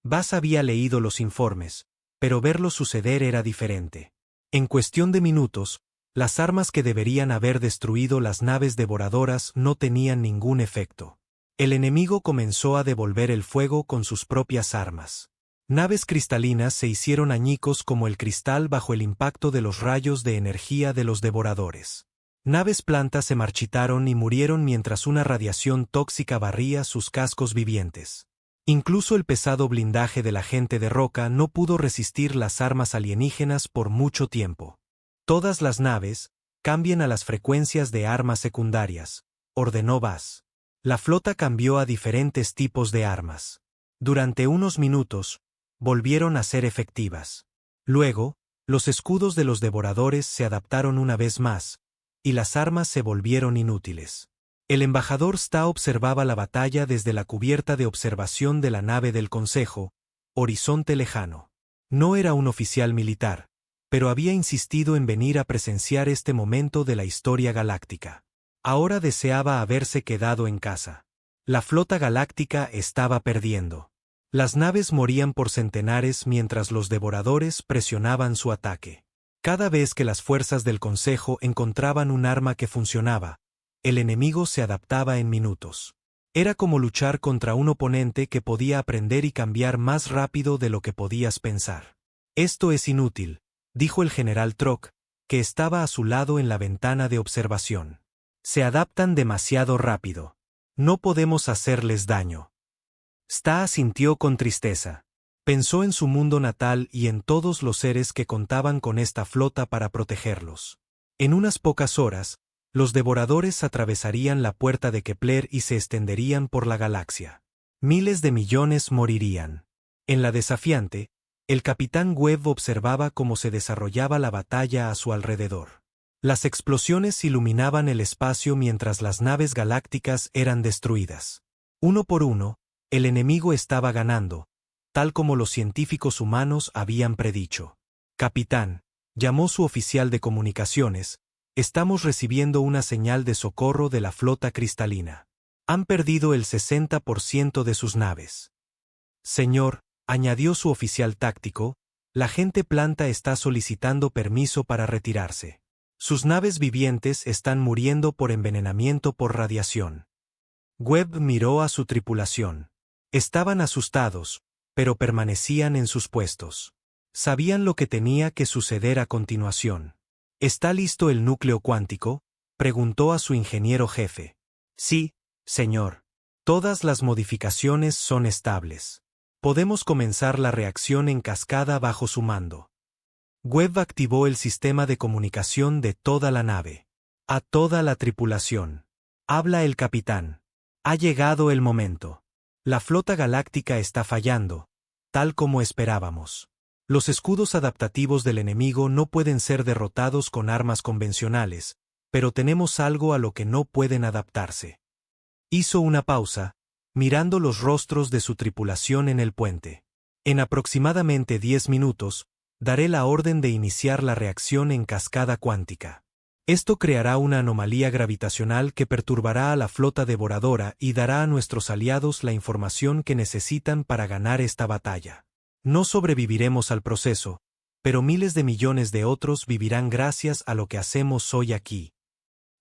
Bass había leído los informes, pero verlo suceder era diferente. En cuestión de minutos, las armas que deberían haber destruido las naves devoradoras no tenían ningún efecto. El enemigo comenzó a devolver el fuego con sus propias armas. Naves cristalinas se hicieron añicos como el cristal bajo el impacto de los rayos de energía de los devoradores. Naves plantas se marchitaron y murieron mientras una radiación tóxica barría sus cascos vivientes. Incluso el pesado blindaje del agente de roca no pudo resistir las armas alienígenas por mucho tiempo. Todas las naves, cambien a las frecuencias de armas secundarias, ordenó Bass. La flota cambió a diferentes tipos de armas. Durante unos minutos, volvieron a ser efectivas. Luego, los escudos de los devoradores se adaptaron una vez más, y las armas se volvieron inútiles. El embajador Sta observaba la batalla desde la cubierta de observación de la nave del Consejo, horizonte lejano. No era un oficial militar, pero había insistido en venir a presenciar este momento de la historia galáctica. Ahora deseaba haberse quedado en casa. La flota galáctica estaba perdiendo. Las naves morían por centenares mientras los devoradores presionaban su ataque. Cada vez que las fuerzas del Consejo encontraban un arma que funcionaba, el enemigo se adaptaba en minutos. Era como luchar contra un oponente que podía aprender y cambiar más rápido de lo que podías pensar. Esto es inútil, dijo el general Trock, que estaba a su lado en la ventana de observación. Se adaptan demasiado rápido. No podemos hacerles daño. Sta asintió con tristeza. Pensó en su mundo natal y en todos los seres que contaban con esta flota para protegerlos. En unas pocas horas, los devoradores atravesarían la puerta de Kepler y se extenderían por la galaxia. Miles de millones morirían. En la desafiante, el capitán Webb observaba cómo se desarrollaba la batalla a su alrededor. Las explosiones iluminaban el espacio mientras las naves galácticas eran destruidas. Uno por uno, el enemigo estaba ganando, tal como los científicos humanos habían predicho. Capitán, llamó su oficial de comunicaciones, estamos recibiendo una señal de socorro de la flota cristalina. Han perdido el 60% de sus naves. Señor, añadió su oficial táctico, la gente planta está solicitando permiso para retirarse. Sus naves vivientes están muriendo por envenenamiento por radiación. Webb miró a su tripulación. Estaban asustados, pero permanecían en sus puestos. Sabían lo que tenía que suceder a continuación. ¿Está listo el núcleo cuántico?, preguntó a su ingeniero jefe. Sí, señor. Todas las modificaciones son estables. Podemos comenzar la reacción en cascada bajo su mando. Webb activó el sistema de comunicación de toda la nave. A toda la tripulación. Habla el capitán. Ha llegado el momento. La flota galáctica está fallando, tal como esperábamos. Los escudos adaptativos del enemigo no pueden ser derrotados con armas convencionales, pero tenemos algo a lo que no pueden adaptarse. Hizo una pausa, mirando los rostros de su tripulación en el puente. En aproximadamente 10 minutos, daré la orden de iniciar la reacción en cascada cuántica. Esto creará una anomalía gravitacional que perturbará a la flota devoradora y dará a nuestros aliados la información que necesitan para ganar esta batalla. No sobreviviremos al proceso, pero miles de millones de otros vivirán gracias a lo que hacemos hoy aquí.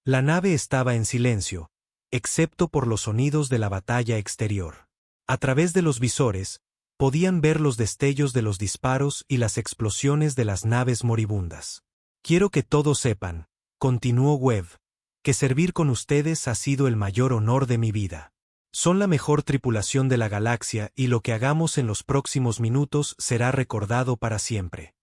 La nave estaba en silencio, excepto por los sonidos de la batalla exterior. A través de los visores, podían ver los destellos de los disparos y las explosiones de las naves moribundas. Quiero que todos sepan, continuó Webb, que servir con ustedes ha sido el mayor honor de mi vida. Son la mejor tripulación de la galaxia y lo que hagamos en los próximos minutos será recordado para siempre.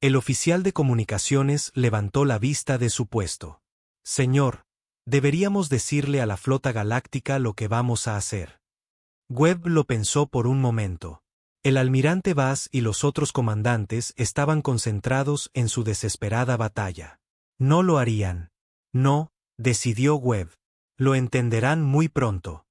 El oficial de comunicaciones levantó la vista de su puesto. Señor, deberíamos decirle a la flota galáctica lo que vamos a hacer. Webb lo pensó por un momento. El almirante Bass y los otros comandantes estaban concentrados en su desesperada batalla. No lo harían. No, decidió Webb. Lo entenderán muy pronto.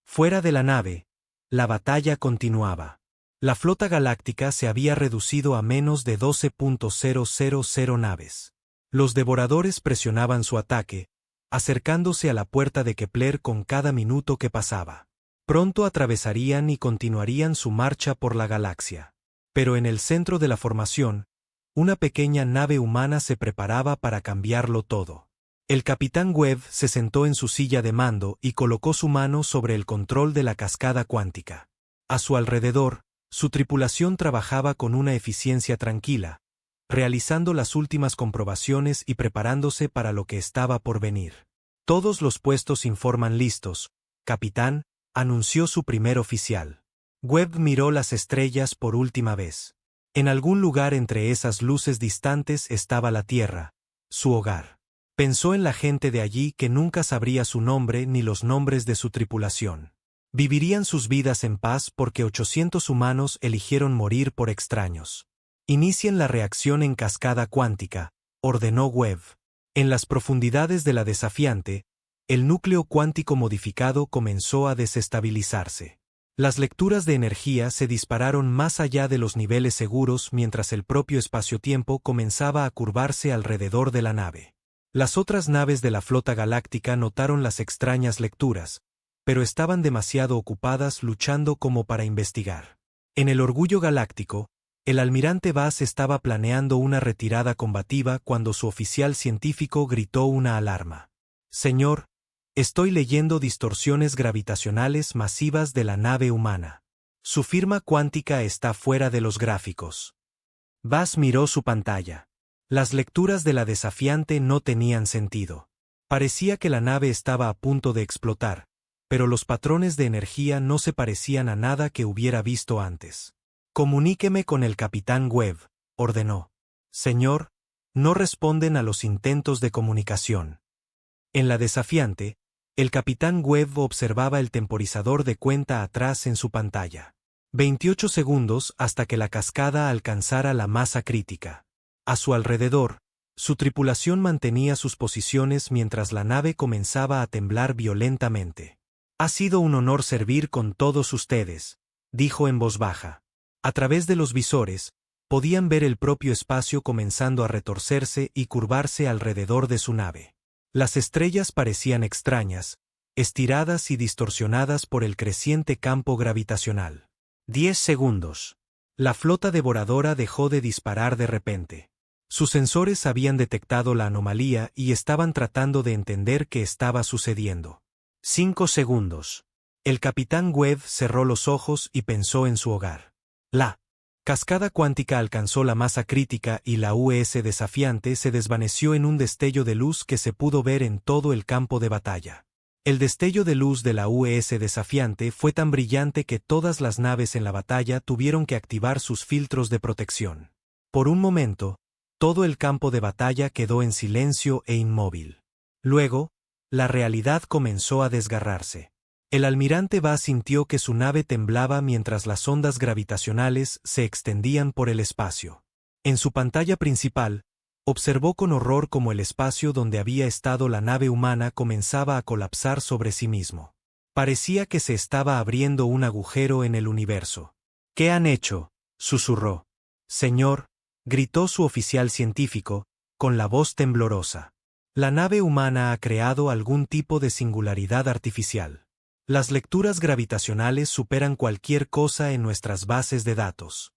Fuera de la nave, la batalla continuaba. La flota galáctica se había reducido a menos de 12.000 naves. Los devoradores presionaban su ataque, acercándose a la puerta de Kepler con cada minuto que pasaba. Pronto atravesarían y continuarían su marcha por la galaxia. Pero en el centro de la formación, una pequeña nave humana se preparaba para cambiarlo todo. El capitán Webb se sentó en su silla de mando y colocó su mano sobre el control de la cascada cuántica. A su alrededor, su tripulación trabajaba con una eficiencia tranquila, realizando las últimas comprobaciones y preparándose para lo que estaba por venir. Todos los puestos informan listos, capitán, anunció su primer oficial. Webb miró las estrellas por última vez. En algún lugar entre esas luces distantes estaba la Tierra, su hogar. Pensó en la gente de allí que nunca sabría su nombre ni los nombres de su tripulación. Vivirían sus vidas en paz porque 800 humanos eligieron morir por extraños. Inicien la reacción en cascada cuántica, ordenó Webb. En las profundidades de la desafiante, el núcleo cuántico modificado comenzó a desestabilizarse. Las lecturas de energía se dispararon más allá de los niveles seguros mientras el propio espacio-tiempo comenzaba a curvarse alrededor de la nave. Las otras naves de la flota galáctica notaron las extrañas lecturas, pero estaban demasiado ocupadas luchando como para investigar. En el Orgullo Galáctico, el almirante Bass estaba planeando una retirada combativa cuando su oficial científico gritó una alarma. «Señor, estoy leyendo distorsiones gravitacionales masivas de la nave humana. Su firma cuántica está fuera de los gráficos». Bass miró su pantalla. Las lecturas de la desafiante no tenían sentido. Parecía que la nave estaba a punto de explotar, pero los patrones de energía no se parecían a nada que hubiera visto antes. «Comuníqueme con el capitán Webb», ordenó. «Señor, no responden a los intentos de comunicación». En la desafiante, el capitán Webb observaba el temporizador de cuenta atrás en su pantalla. 28 segundos hasta que la cascada alcanzara la masa crítica. A su alrededor, su tripulación mantenía sus posiciones mientras la nave comenzaba a temblar violentamente. «Ha sido un honor servir con todos ustedes», dijo en voz baja. A través de los visores, podían ver el propio espacio comenzando a retorcerse y curvarse alrededor de su nave. Las estrellas parecían extrañas, estiradas y distorsionadas por el creciente campo gravitacional. 10 segundos. La flota devoradora dejó de disparar de repente. Sus sensores habían detectado la anomalía y estaban tratando de entender qué estaba sucediendo. 5 segundos. El capitán Webb cerró los ojos y pensó en su hogar. La cascada cuántica alcanzó la masa crítica y la US desafiante se desvaneció en un destello de luz que se pudo ver en todo el campo de batalla. El destello de luz de la US desafiante fue tan brillante que todas las naves en la batalla tuvieron que activar sus filtros de protección. Por un momento, todo el campo de batalla quedó en silencio e inmóvil. Luego, la realidad comenzó a desgarrarse. El almirante Bass sintió que su nave temblaba mientras las ondas gravitacionales se extendían por el espacio. En su pantalla principal, observó con horror cómo el espacio donde había estado la nave humana comenzaba a colapsar sobre sí mismo. Parecía que se estaba abriendo un agujero en el universo. «¿Qué han hecho?», susurró. «Señor», gritó su oficial científico, con la voz temblorosa. «La nave humana ha creado algún tipo de singularidad artificial. Las lecturas gravitacionales superan cualquier cosa en nuestras bases de datos».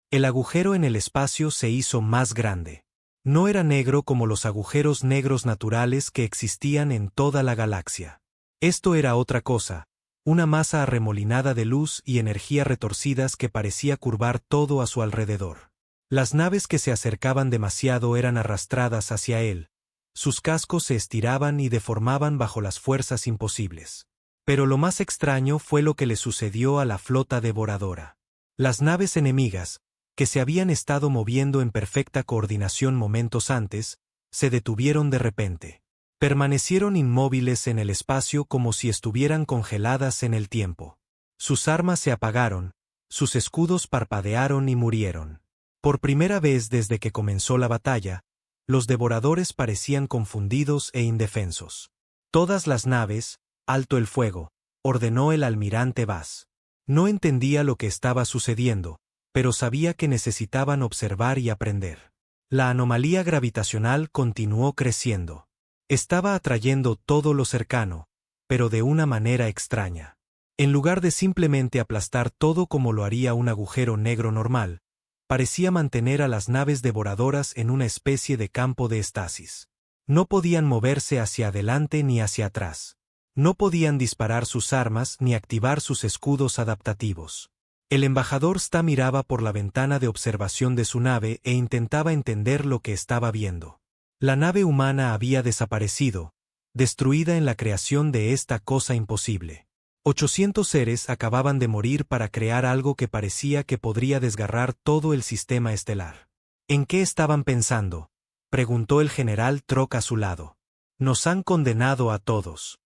El agujero en el espacio se hizo más grande. No era negro como los agujeros negros naturales que existían en toda la galaxia. Esto era otra cosa, una masa arremolinada de luz y energía retorcidas que parecía curvar todo a su alrededor. Las naves que se acercaban demasiado eran arrastradas hacia él. Sus cascos se estiraban y deformaban bajo las fuerzas imposibles. Pero lo más extraño fue lo que le sucedió a la flota devoradora. Las naves enemigas, que se habían estado moviendo en perfecta coordinación momentos antes, se detuvieron de repente. Permanecieron inmóviles en el espacio como si estuvieran congeladas en el tiempo. Sus armas se apagaron, sus escudos parpadearon y murieron. Por primera vez desde que comenzó la batalla, los devoradores parecían confundidos e indefensos. «Todas las naves, alto el fuego», ordenó el almirante Bass. No entendía lo que estaba sucediendo, pero sabía que necesitaban observar y aprender. La anomalía gravitacional continuó creciendo. Estaba atrayendo todo lo cercano, pero de una manera extraña. En lugar de simplemente aplastar todo como lo haría un agujero negro normal, parecía mantener a las naves devoradoras en una especie de campo de estasis. No podían moverse hacia adelante ni hacia atrás. No podían disparar sus armas ni activar sus escudos adaptativos. El embajador Sta miraba por la ventana de observación de su nave e intentaba entender lo que estaba viendo. La nave humana había desaparecido, destruida en la creación de esta cosa imposible. 800 seres acababan de morir para crear algo que parecía que podría desgarrar todo el sistema estelar. ¿En qué estaban pensando?, preguntó el general Trock a su lado. Nos han condenado a todos.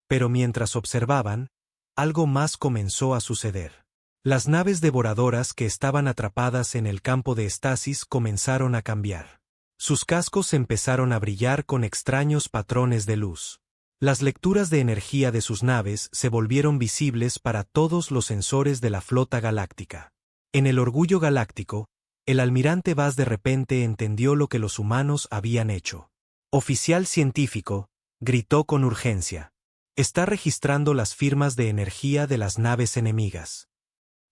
Pero mientras observaban, algo más comenzó a suceder. Las naves devoradoras que estaban atrapadas en el campo de estasis comenzaron a cambiar. Sus cascos empezaron a brillar con extraños patrones de luz. Las lecturas de energía de sus naves se volvieron visibles para todos los sensores de la flota galáctica. En el Orgullo Galáctico, el almirante Vaz de repente entendió lo que los humanos habían hecho. «Oficial científico», gritó con urgencia. «¿Está registrando las firmas de energía de las naves enemigas?»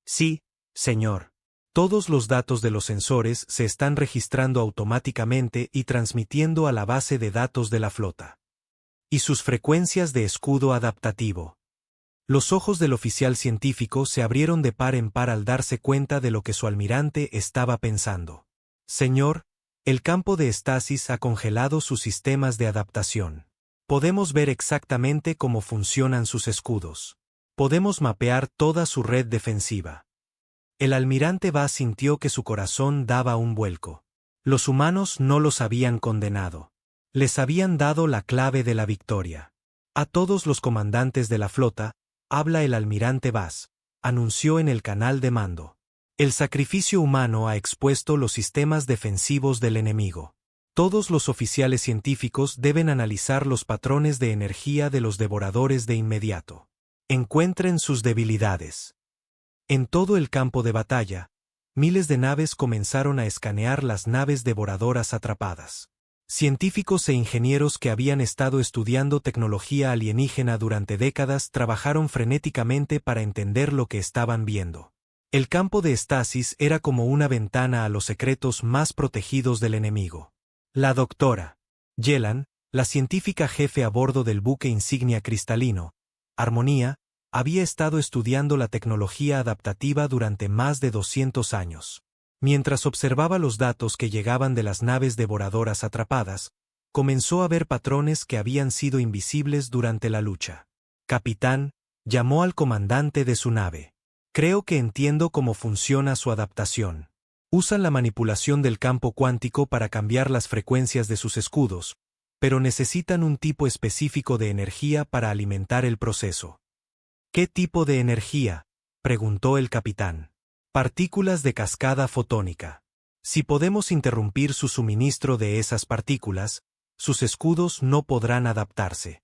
«Sí, señor. Todos los datos de los sensores se están registrando automáticamente y transmitiendo a la base de datos de la flota. Y sus frecuencias de escudo adaptativo». Los ojos del oficial científico se abrieron de par en par al darse cuenta de lo que su almirante estaba pensando. «Señor, el campo de estasis ha congelado sus sistemas de adaptación. Podemos ver exactamente cómo funcionan sus escudos. Podemos mapear toda su red defensiva». El almirante Vaz sintió que su corazón daba un vuelco. Los humanos no los habían condenado. Les habían dado la clave de la victoria. «A todos los comandantes de la flota, habla el almirante Vaz», anunció en el canal de mando. «El sacrificio humano ha expuesto los sistemas defensivos del enemigo. Todos los oficiales científicos deben analizar los patrones de energía de los devoradores de inmediato. Encuentren sus debilidades». En todo el campo de batalla, miles de naves comenzaron a escanear las naves devoradoras atrapadas. Científicos e ingenieros que habían estado estudiando tecnología alienígena durante décadas trabajaron frenéticamente para entender lo que estaban viendo. El campo de estasis era como una ventana a los secretos más protegidos del enemigo. La doctora Yelland, la científica jefe a bordo del buque insignia cristalino, Armonía, había estado estudiando la tecnología adaptativa durante más de 200 años. Mientras observaba los datos que llegaban de las naves devoradoras atrapadas, comenzó a ver patrones que habían sido invisibles durante la lucha. «Capitán», llamó al comandante de su nave. «Creo que entiendo cómo funciona su adaptación. Usan la manipulación del campo cuántico para cambiar las frecuencias de sus escudos, pero necesitan un tipo específico de energía para alimentar el proceso». «¿Qué tipo de energía?», preguntó el capitán. «Partículas de cascada fotónica. Si podemos interrumpir su suministro de esas partículas, sus escudos no podrán adaptarse».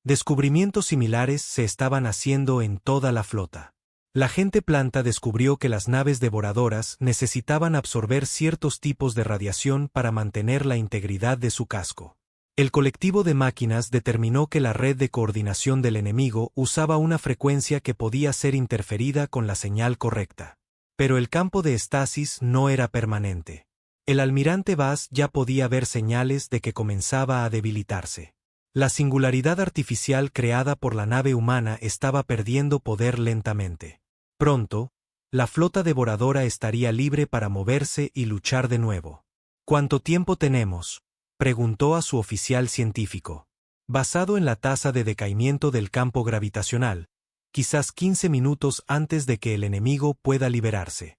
Descubrimientos similares se estaban haciendo en toda la flota. La gente planta descubrió que las naves devoradoras necesitaban absorber ciertos tipos de radiación para mantener la integridad de su casco. El colectivo de máquinas determinó que la red de coordinación del enemigo usaba una frecuencia que podía ser interferida con la señal correcta. Pero el campo de estasis no era permanente. El almirante Vaz ya podía ver señales de que comenzaba a debilitarse. La singularidad artificial creada por la nave humana estaba perdiendo poder lentamente. Pronto, la flota devoradora estaría libre para moverse y luchar de nuevo. «¿Cuánto tiempo tenemos?», preguntó a su oficial científico. «Basado en la tasa de decaimiento del campo gravitacional, quizás 15 minutos antes de que el enemigo pueda liberarse.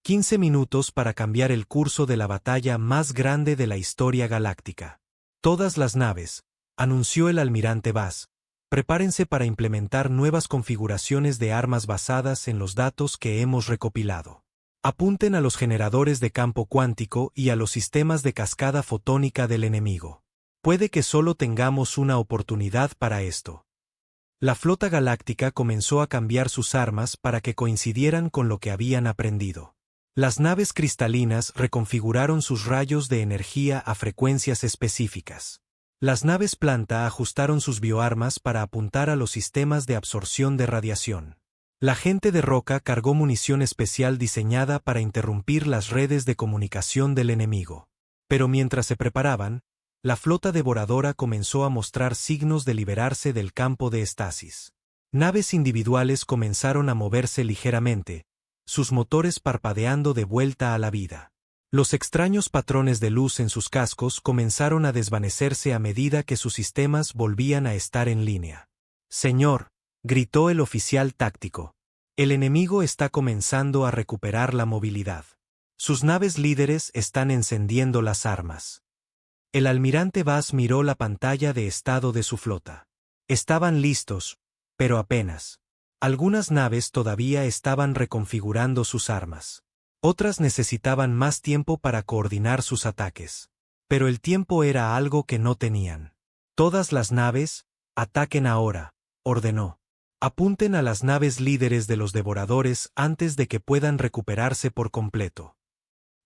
15 minutos para cambiar el curso de la batalla más grande de la historia galáctica. Todas las naves», anunció el almirante Vaz, «prepárense para implementar nuevas configuraciones de armas basadas en los datos que hemos recopilado. Apunten a los generadores de campo cuántico y a los sistemas de cascada fotónica del enemigo. Puede que solo tengamos una oportunidad para esto». La flota galáctica comenzó a cambiar sus armas para que coincidieran con lo que habían aprendido. Las naves cristalinas reconfiguraron sus rayos de energía a frecuencias específicas. Las naves planta ajustaron sus bioarmas para apuntar a los sistemas de absorción de radiación. La gente de roca cargó munición especial diseñada para interrumpir las redes de comunicación del enemigo. Pero mientras se preparaban, la flota devoradora comenzó a mostrar signos de liberarse del campo de estasis. Naves individuales comenzaron a moverse ligeramente, sus motores parpadeando de vuelta a la vida. Los extraños patrones de luz en sus cascos comenzaron a desvanecerse a medida que sus sistemas volvían a estar en línea. «Señor», gritó el oficial táctico. El enemigo está comenzando a recuperar la movilidad. Sus naves líderes están encendiendo las armas. El almirante Vaz miró la pantalla de estado de su flota. Estaban listos, pero apenas. Algunas naves todavía estaban reconfigurando sus armas. Otras necesitaban más tiempo para coordinar sus ataques. Pero el tiempo era algo que no tenían. Todas las naves, ataquen ahora, ordenó. Apunten a las naves líderes de los devoradores antes de que puedan recuperarse por completo.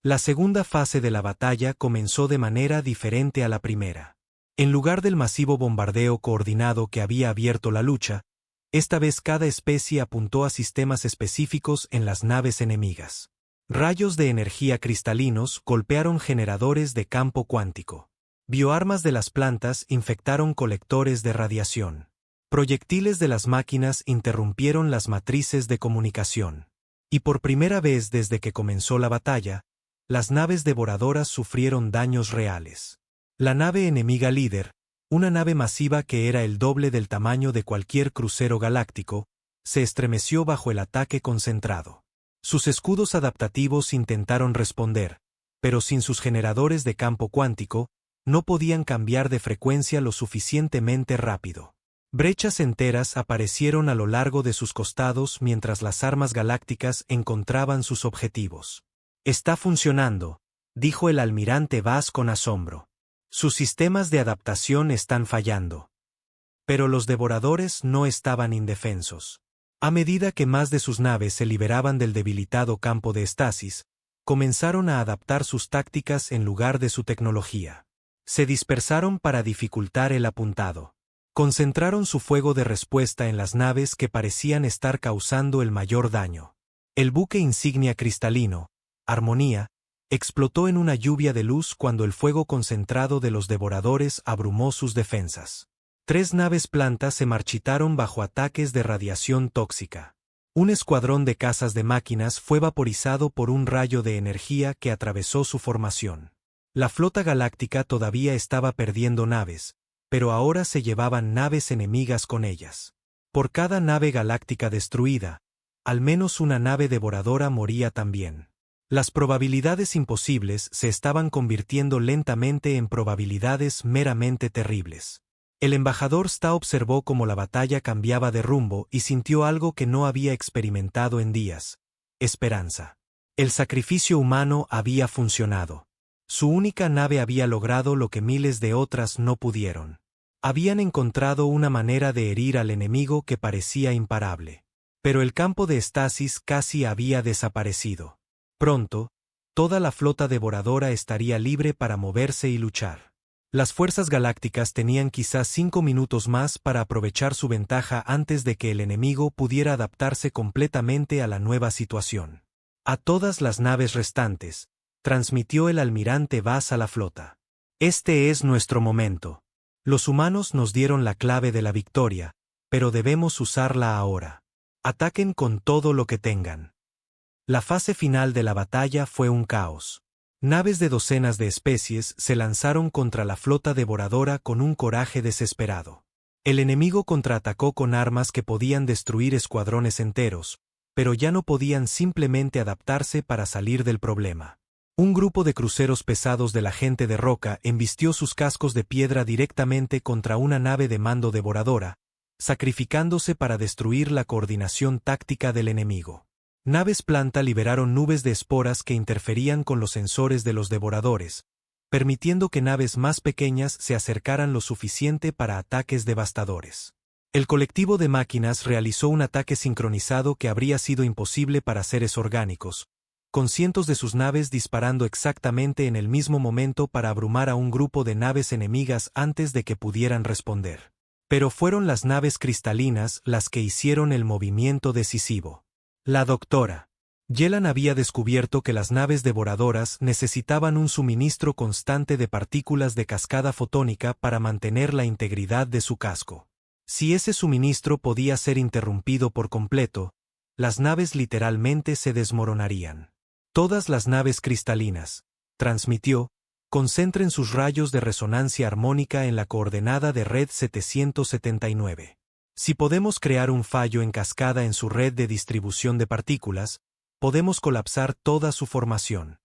La segunda fase de la batalla comenzó de manera diferente a la primera. En lugar del masivo bombardeo coordinado que había abierto la lucha, esta vez cada especie apuntó a sistemas específicos en las naves enemigas. Rayos de energía cristalinos golpearon generadores de campo cuántico. Bioarmas de las plantas infectaron colectores de radiación. Proyectiles de las máquinas interrumpieron las matrices de comunicación. Y por primera vez desde que comenzó la batalla, las naves devoradoras sufrieron daños reales. La nave enemiga líder, una nave masiva que era el doble del tamaño de cualquier crucero galáctico, se estremeció bajo el ataque concentrado. Sus escudos adaptativos intentaron responder, pero sin sus generadores de campo cuántico, no podían cambiar de frecuencia lo suficientemente rápido. Brechas enteras aparecieron a lo largo de sus costados mientras las armas galácticas encontraban sus objetivos. «Está funcionando», dijo el almirante Vaz con asombro. «Sus sistemas de adaptación están fallando». Pero los devoradores no estaban indefensos. A medida que más de sus naves se liberaban del debilitado campo de estasis, comenzaron a adaptar sus tácticas en lugar de su tecnología. Se dispersaron para dificultar el apuntado. Concentraron su fuego de respuesta en las naves que parecían estar causando el mayor daño. El buque insignia cristalino, Armonía, explotó en una lluvia de luz cuando el fuego concentrado de los devoradores abrumó sus defensas. 3 naves plantas se marchitaron bajo ataques de radiación tóxica. Un escuadrón de cazas de máquinas fue vaporizado por un rayo de energía que atravesó su formación. La flota galáctica todavía estaba perdiendo naves, pero ahora se llevaban naves enemigas con ellas. Por cada nave galáctica destruida, al menos una nave devoradora moría también. Las probabilidades imposibles se estaban convirtiendo lentamente en probabilidades meramente terribles. El embajador Sta observó cómo la batalla cambiaba de rumbo y sintió algo que no había experimentado en días: esperanza. El sacrificio humano había funcionado. Su única nave había logrado lo que miles de otras no pudieron. Habían encontrado una manera de herir al enemigo que parecía imparable. Pero el campo de estasis casi había desaparecido. Pronto, toda la flota devoradora estaría libre para moverse y luchar. Las fuerzas galácticas tenían quizás 5 minutos más para aprovechar su ventaja antes de que el enemigo pudiera adaptarse completamente a la nueva situación. A todas las naves restantes, transmitió el almirante Vaz a la flota. Este es nuestro momento. Los humanos nos dieron la clave de la victoria, pero debemos usarla ahora. Ataquen con todo lo que tengan. La fase final de la batalla fue un caos. Naves de docenas de especies se lanzaron contra la flota devoradora con un coraje desesperado. El enemigo contraatacó con armas que podían destruir escuadrones enteros, pero ya no podían simplemente adaptarse para salir del problema. Un grupo de cruceros pesados de la gente de roca embistió sus cascos de piedra directamente contra una nave de mando devoradora, sacrificándose para destruir la coordinación táctica del enemigo. Naves planta liberaron nubes de esporas que interferían con los sensores de los devoradores, permitiendo que naves más pequeñas se acercaran lo suficiente para ataques devastadores. El colectivo de máquinas realizó un ataque sincronizado que habría sido imposible para seres orgánicos, con cientos de sus naves disparando exactamente en el mismo momento para abrumar a un grupo de naves enemigas antes de que pudieran responder. Pero fueron las naves cristalinas las que hicieron el movimiento decisivo. La doctora Yelan había descubierto que las naves devoradoras necesitaban un suministro constante de partículas de cascada fotónica para mantener la integridad de su casco. Si ese suministro podía ser interrumpido por completo, las naves literalmente se desmoronarían. Todas las naves cristalinas, transmitió, concentren sus rayos de resonancia armónica en la coordenada de red 779. Si podemos crear un fallo en cascada en su red de distribución de partículas, podemos colapsar toda su formación.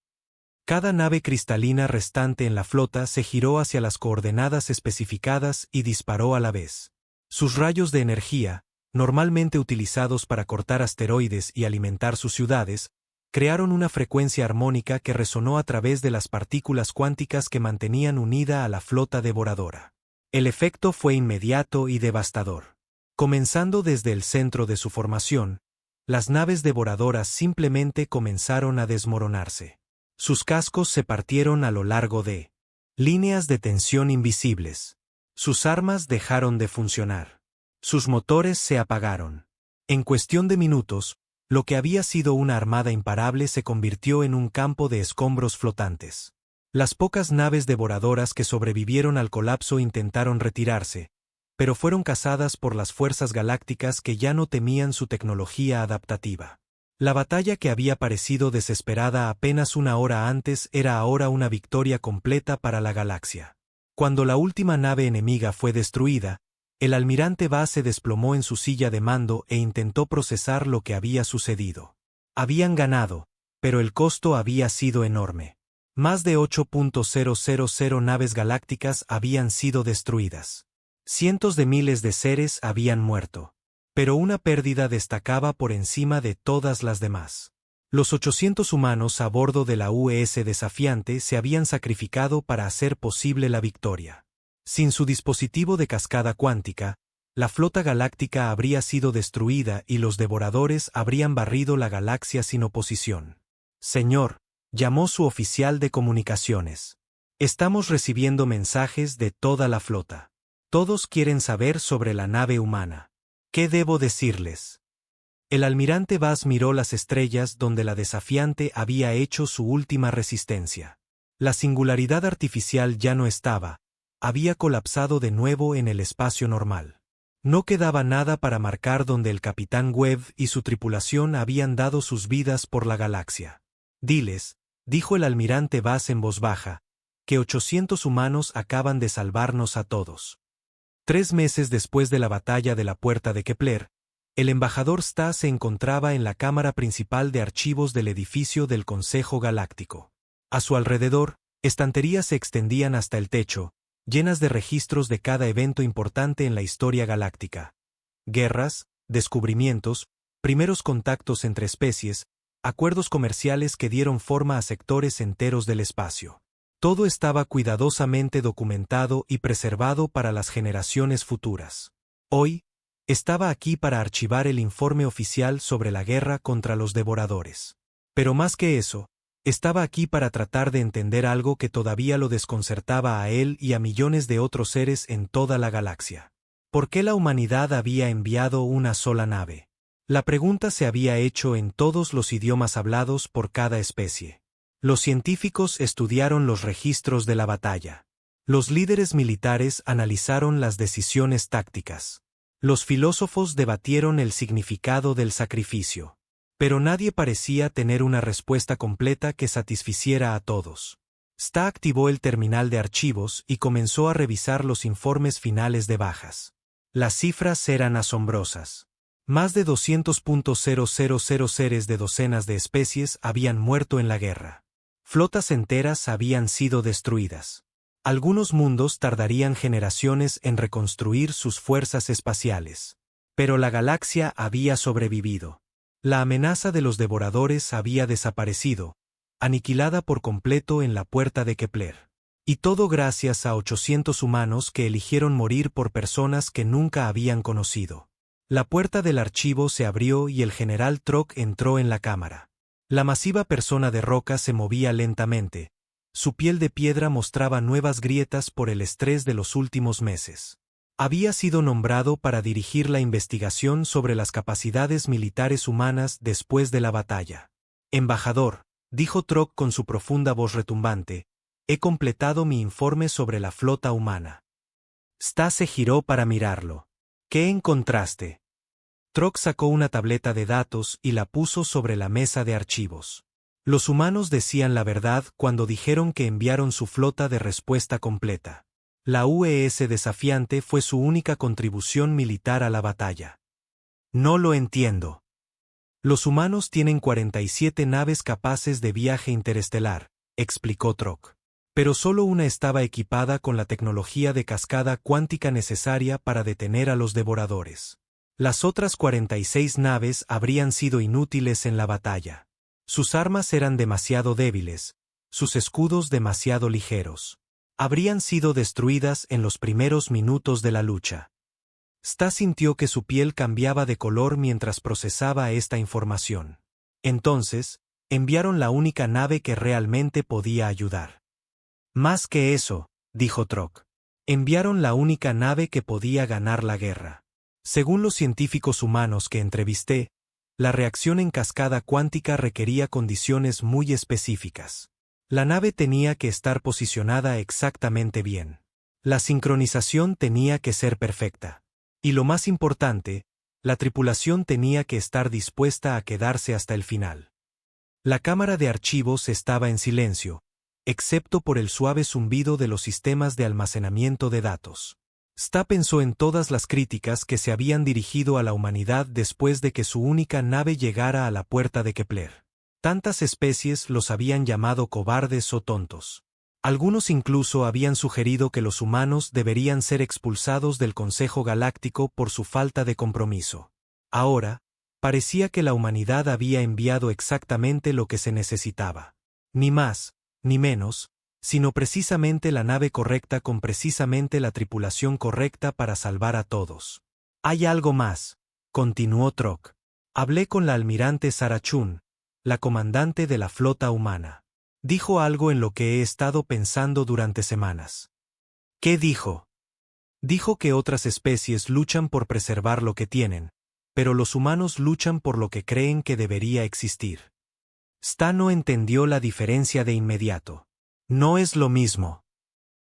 Cada nave cristalina restante en la flota se giró hacia las coordenadas especificadas y disparó a la vez. Sus rayos de energía, normalmente utilizados para cortar asteroides y alimentar sus ciudades, crearon una frecuencia armónica que resonó a través de las partículas cuánticas que mantenían unida a la flota devoradora. El efecto fue inmediato y devastador. Comenzando desde el centro de su formación, las naves devoradoras simplemente comenzaron a desmoronarse. Sus cascos se partieron a lo largo de líneas de tensión invisibles. Sus armas dejaron de funcionar. Sus motores se apagaron. En cuestión de minutos, lo que había sido una armada imparable se convirtió en un campo de escombros flotantes. Las pocas naves devoradoras que sobrevivieron al colapso intentaron retirarse, pero fueron cazadas por las fuerzas galácticas que ya no temían su tecnología adaptativa. La batalla que había parecido desesperada apenas una hora antes era ahora una victoria completa para la galaxia. Cuando la última nave enemiga fue destruida, el almirante Vaz se desplomó en su silla de mando e intentó procesar lo que había sucedido. Habían ganado, pero el costo había sido enorme. Más de 8.000 naves galácticas habían sido destruidas. Cientos de miles de seres habían muerto. Pero una pérdida destacaba por encima de todas las demás. Los 800 humanos a bordo de la UES desafiante se habían sacrificado para hacer posible la victoria. Sin su dispositivo de cascada cuántica, la flota galáctica habría sido destruida y los devoradores habrían barrido la galaxia sin oposición. Señor, llamó su oficial de comunicaciones. Estamos recibiendo mensajes de toda la flota. Todos quieren saber sobre la nave humana. ¿Qué debo decirles? El almirante Vaz miró las estrellas donde la desafiante había hecho su última resistencia. La singularidad artificial ya no estaba, había colapsado de nuevo en el espacio normal. No quedaba nada para marcar donde el capitán Webb y su tripulación habían dado sus vidas por la galaxia. Diles, dijo el almirante Vaz en voz baja, que 800 humanos acaban de salvarnos a todos. 3 meses después de la batalla de la Puerta de Kepler, el embajador Sta se encontraba en la cámara principal de archivos del edificio del Consejo Galáctico. A su alrededor, estanterías se extendían hasta el techo, llenas de registros de cada evento importante en la historia galáctica. Guerras, descubrimientos, primeros contactos entre especies, acuerdos comerciales que dieron forma a sectores enteros del espacio. Todo estaba cuidadosamente documentado y preservado para las generaciones futuras. Hoy, estaba aquí para archivar el informe oficial sobre la guerra contra los devoradores. Pero más que eso, estaba aquí para tratar de entender algo que todavía lo desconcertaba a él y a millones de otros seres en toda la galaxia. ¿Por qué la humanidad había enviado una sola nave? La pregunta se había hecho en todos los idiomas hablados por cada especie. Los científicos estudiaron los registros de la batalla. Los líderes militares analizaron las decisiones tácticas. Los filósofos debatieron el significado del sacrificio. Pero nadie parecía tener una respuesta completa que satisficiera a todos. Sta activó el terminal de archivos y comenzó a revisar los informes finales de bajas. Las cifras eran asombrosas. Más de 200.000 seres de docenas de especies habían muerto en la guerra. Flotas enteras habían sido destruidas. Algunos mundos tardarían generaciones en reconstruir sus fuerzas espaciales. Pero la galaxia había sobrevivido. La amenaza de los devoradores había desaparecido, aniquilada por completo en la Puerta de Kepler. Y todo gracias a 800 humanos que eligieron morir por personas que nunca habían conocido. La puerta del archivo se abrió y el general Trok entró en la cámara. La masiva persona de roca se movía lentamente. Su piel de piedra mostraba nuevas grietas por el estrés de los últimos meses. Había sido nombrado para dirigir la investigación sobre las capacidades militares humanas después de la batalla. Embajador, dijo Trok con su profunda voz retumbante, he completado mi informe sobre la flota humana. Sta se giró para mirarlo. ¿Qué encontraste? Trok sacó una tableta de datos y la puso sobre la mesa de archivos. Los humanos decían la verdad cuando dijeron que enviaron su flota de respuesta completa. La UES Desafiante fue su única contribución militar a la batalla. No lo entiendo. Los humanos tienen 47 naves capaces de viaje interestelar, explicó Trok. Pero solo una estaba equipada con la tecnología de cascada cuántica necesaria para detener a los devoradores. Las otras 46 naves habrían sido inútiles en la batalla. Sus armas eran demasiado débiles, sus escudos demasiado ligeros. Habrían sido destruidas en los primeros minutos de la lucha. Sta sintió que su piel cambiaba de color mientras procesaba esta información. Entonces, enviaron la única nave que realmente podía ayudar. Más que eso, dijo Trok. Enviaron la única nave que podía ganar la guerra. Según los científicos humanos que entrevisté, la reacción en cascada cuántica requería condiciones muy específicas. La nave tenía que estar posicionada exactamente bien. La sincronización tenía que ser perfecta. Y lo más importante, la tripulación tenía que estar dispuesta a quedarse hasta el final. La cámara de archivos estaba en silencio, excepto por el suave zumbido de los sistemas de almacenamiento de datos. Sta pensó en todas las críticas que se habían dirigido a la humanidad después de que su única nave llegara a la puerta de Kepler. Tantas especies los habían llamado cobardes o tontos. Algunos incluso habían sugerido que los humanos deberían ser expulsados del Consejo Galáctico por su falta de compromiso. Ahora, parecía que la humanidad había enviado exactamente lo que se necesitaba. Ni más, ni menos, sino precisamente la nave correcta con precisamente la tripulación correcta para salvar a todos. Hay algo más, continuó Trok. Hablé con la almirante Sarah Chun, la comandante de la flota humana. Dijo algo en lo que he estado pensando durante semanas. ¿Qué dijo? Dijo que otras especies luchan por preservar lo que tienen, pero los humanos luchan por lo que creen que debería existir. Sta no entendió la diferencia de inmediato. No es lo mismo.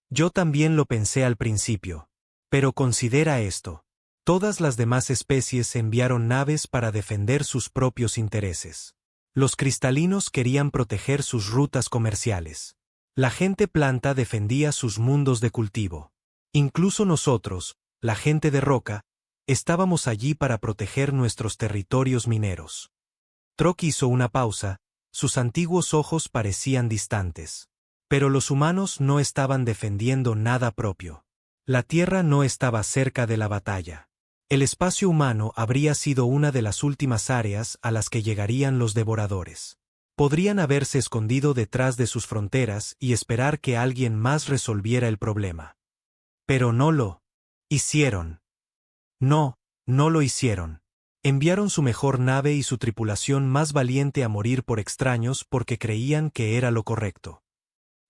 Yo también lo pensé al principio. Pero considera esto. Todas las demás especies enviaron naves para defender sus propios intereses. Los cristalinos querían proteger sus rutas comerciales. La gente planta defendía sus mundos de cultivo. Incluso nosotros, la gente de roca, estábamos allí para proteger nuestros territorios mineros. Trok hizo una pausa, sus antiguos ojos parecían distantes. Pero los humanos no estaban defendiendo nada propio. La Tierra no estaba cerca de la batalla. El espacio humano habría sido una de las últimas áreas a las que llegarían los devoradores. Podrían haberse escondido detrás de sus fronteras y esperar que alguien más resolviera el problema. Pero no lo hicieron. No lo hicieron. Enviaron su mejor nave y su tripulación más valiente a morir por extraños porque creían que era lo correcto.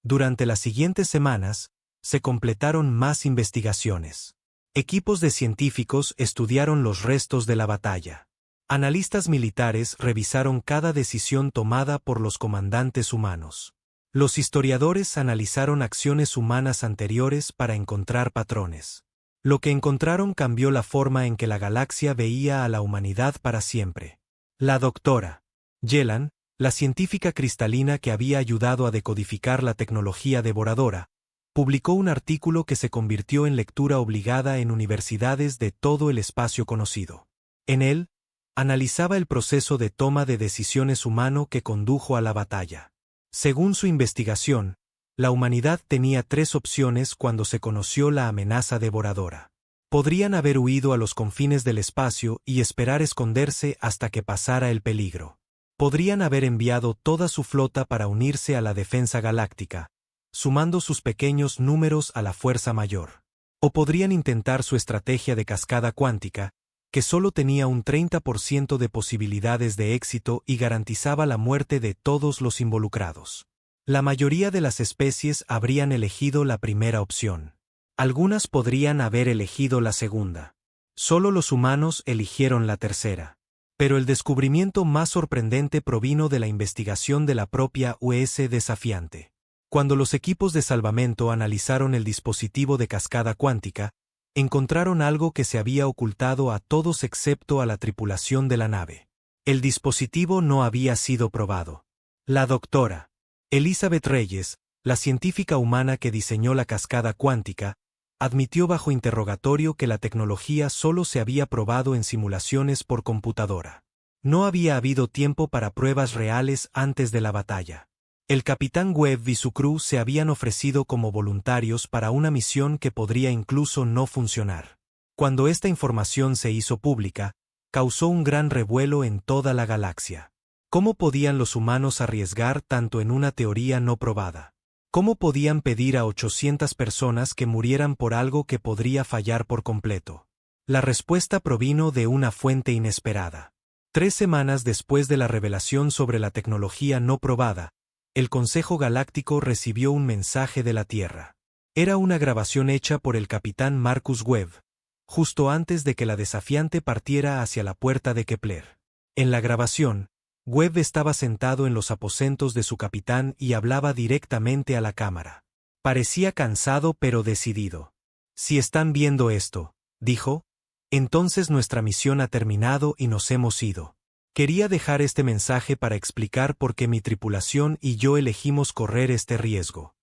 Durante las siguientes semanas, se completaron más investigaciones. Equipos de científicos estudiaron los restos de la batalla. Analistas militares revisaron cada decisión tomada por los comandantes humanos. Los historiadores analizaron acciones humanas anteriores para encontrar patrones. Lo que encontraron cambió la forma en que la galaxia veía a la humanidad para siempre. La doctora Yelan, la científica cristalina que había ayudado a decodificar la tecnología devoradora, publicó un artículo que se convirtió en lectura obligada en universidades de todo el espacio conocido. En él, analizaba el proceso de toma de decisiones humano que condujo a la batalla. Según su investigación, la humanidad tenía 3 opciones cuando se conoció la amenaza devoradora. Podrían haber huido a los confines del espacio y esperar esconderse hasta que pasara el peligro. Podrían haber enviado toda su flota para unirse a la defensa galáctica, sumando sus pequeños números a la fuerza mayor. O podrían intentar su estrategia de cascada cuántica, que solo tenía un 30% de posibilidades de éxito y garantizaba la muerte de todos los involucrados. La mayoría de las especies habrían elegido la primera opción. Algunas podrían haber elegido la segunda. Solo los humanos eligieron la tercera. Pero el descubrimiento más sorprendente provino de la investigación de la propia UES Desafiante. Cuando los equipos de salvamento analizaron el dispositivo de cascada cuántica, encontraron algo que se había ocultado a todos excepto a la tripulación de la nave. El dispositivo no había sido probado. La doctora Elizabeth Reyes, la científica humana que diseñó la cascada cuántica, admitió bajo interrogatorio que la tecnología solo se había probado en simulaciones por computadora. No había habido tiempo para pruebas reales antes de la batalla. El capitán Webb y su crew se habían ofrecido como voluntarios para una misión que podría incluso no funcionar. Cuando esta información se hizo pública, causó un gran revuelo en toda la galaxia. ¿Cómo podían los humanos arriesgar tanto en una teoría no probada? ¿Cómo podían pedir a 800 personas que murieran por algo que podría fallar por completo? La respuesta provino de una fuente inesperada. 3 semanas después de la revelación sobre la tecnología no probada, el Consejo Galáctico recibió un mensaje de la Tierra. Era una grabación hecha por el capitán Marcus Webb, justo antes de que la desafiante partiera hacia la puerta de Kepler. En la grabación, Webb estaba sentado en los aposentos de su capitán y hablaba directamente a la cámara. Parecía cansado pero decidido. «Si están viendo esto», dijo, «entonces nuestra misión ha terminado y nos hemos ido. Quería dejar este mensaje para explicar por qué mi tripulación y yo elegimos correr este riesgo».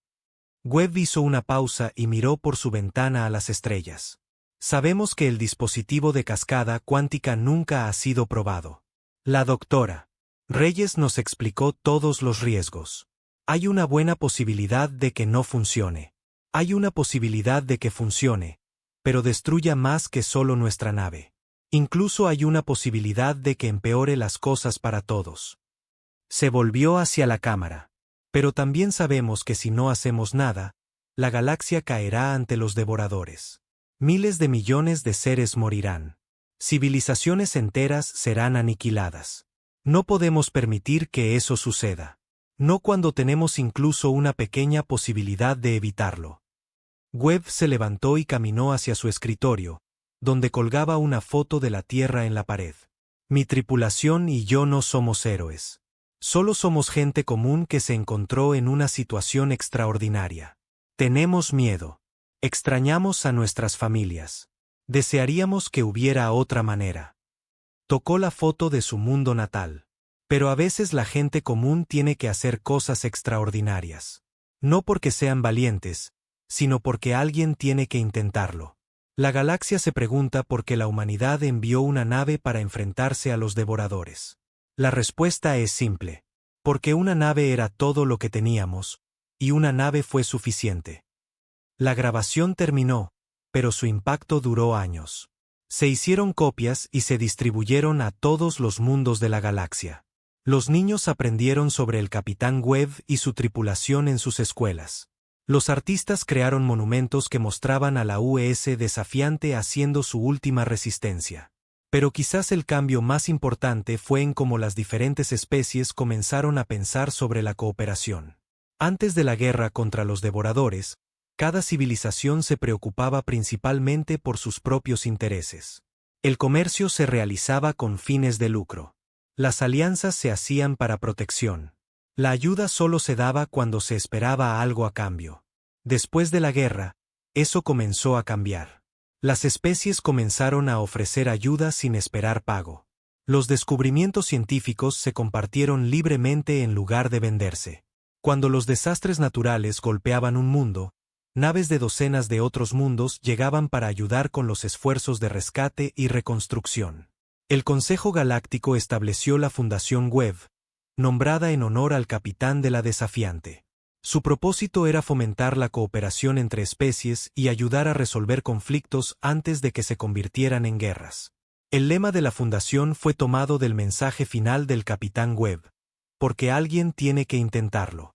Webb hizo una pausa y miró por su ventana a las estrellas. «Sabemos que el dispositivo de cascada cuántica nunca ha sido probado. La doctora Reyes nos explicó todos los riesgos. Hay una buena posibilidad de que no funcione. Hay una posibilidad de que funcione, pero destruya más que solo nuestra nave. Incluso hay una posibilidad de que empeore las cosas para todos». Se volvió hacia la cámara. «Pero también sabemos que si no hacemos nada, la galaxia caerá ante los devoradores. Miles de millones de seres morirán. Civilizaciones enteras serán aniquiladas. No podemos permitir que eso suceda. No cuando tenemos incluso una pequeña posibilidad de evitarlo». Webb se levantó y caminó hacia su escritorio, donde colgaba una foto de la Tierra en la pared. «Mi tripulación y yo no somos héroes. Solo somos gente común que se encontró en una situación extraordinaria. Tenemos miedo. Extrañamos a nuestras familias. Desearíamos que hubiera otra manera». Tocó la foto de su mundo natal. «Pero a veces la gente común tiene que hacer cosas extraordinarias. No porque sean valientes, sino porque alguien tiene que intentarlo. La galaxia se pregunta por qué la humanidad envió una nave para enfrentarse a los devoradores. La respuesta es simple. Porque una nave era todo lo que teníamos, y una nave fue suficiente». La grabación terminó, pero su impacto duró años. Se hicieron copias y se distribuyeron a todos los mundos de la galaxia. Los niños aprendieron sobre el capitán Webb y su tripulación en sus escuelas. Los artistas crearon monumentos que mostraban a la UES desafiante haciendo su última resistencia. Pero quizás el cambio más importante fue en cómo las diferentes especies comenzaron a pensar sobre la cooperación. Antes de la guerra contra los devoradores, cada civilización se preocupaba principalmente por sus propios intereses. El comercio se realizaba con fines de lucro. Las alianzas se hacían para protección. La ayuda solo se daba cuando se esperaba algo a cambio. Después de la guerra, eso comenzó a cambiar. Las especies comenzaron a ofrecer ayuda sin esperar pago. Los descubrimientos científicos se compartieron libremente en lugar de venderse. Cuando los desastres naturales golpeaban un mundo, naves de docenas de otros mundos llegaban para ayudar con los esfuerzos de rescate y reconstrucción. El Consejo Galáctico estableció la Fundación Webb, nombrada en honor al capitán de la desafiante. Su propósito era fomentar la cooperación entre especies y ayudar a resolver conflictos antes de que se convirtieran en guerras. El lema de la fundación fue tomado del mensaje final del capitán Webb: «Porque alguien tiene que intentarlo».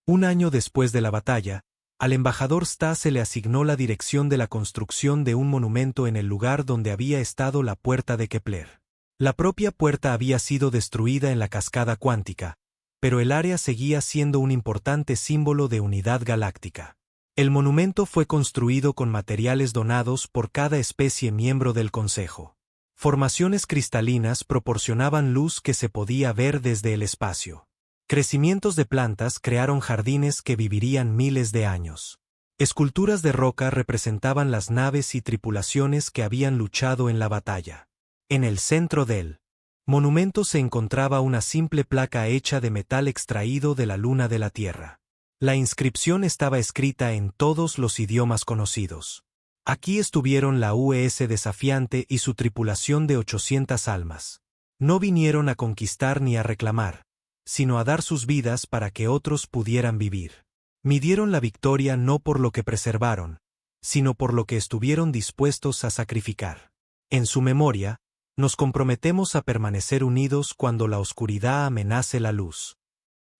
Un año después de la batalla, al embajador Sta se le asignó la dirección de la construcción de un monumento en el lugar donde había estado la puerta de Kepler. La propia puerta había sido destruida en la cascada cuántica, pero el área seguía siendo un importante símbolo de unidad galáctica. El monumento fue construido con materiales donados por cada especie miembro del Consejo. Formaciones cristalinas proporcionaban luz que se podía ver desde el espacio. Crecimientos de plantas crearon jardines que vivirían miles de años. Esculturas de roca representaban las naves y tripulaciones que habían luchado en la batalla. En el centro del monumento se encontraba una simple placa hecha de metal extraído de la luna de la Tierra. La inscripción estaba escrita en todos los idiomas conocidos. Aquí estuvieron la UES desafiante y su tripulación de 800 almas. No vinieron a conquistar ni a reclamar, sino a dar sus vidas para que otros pudieran vivir. Midieron la victoria no por lo que preservaron, sino por lo que estuvieron dispuestos a sacrificar. En su memoria, nos comprometemos a permanecer unidos cuando la oscuridad amenace la luz.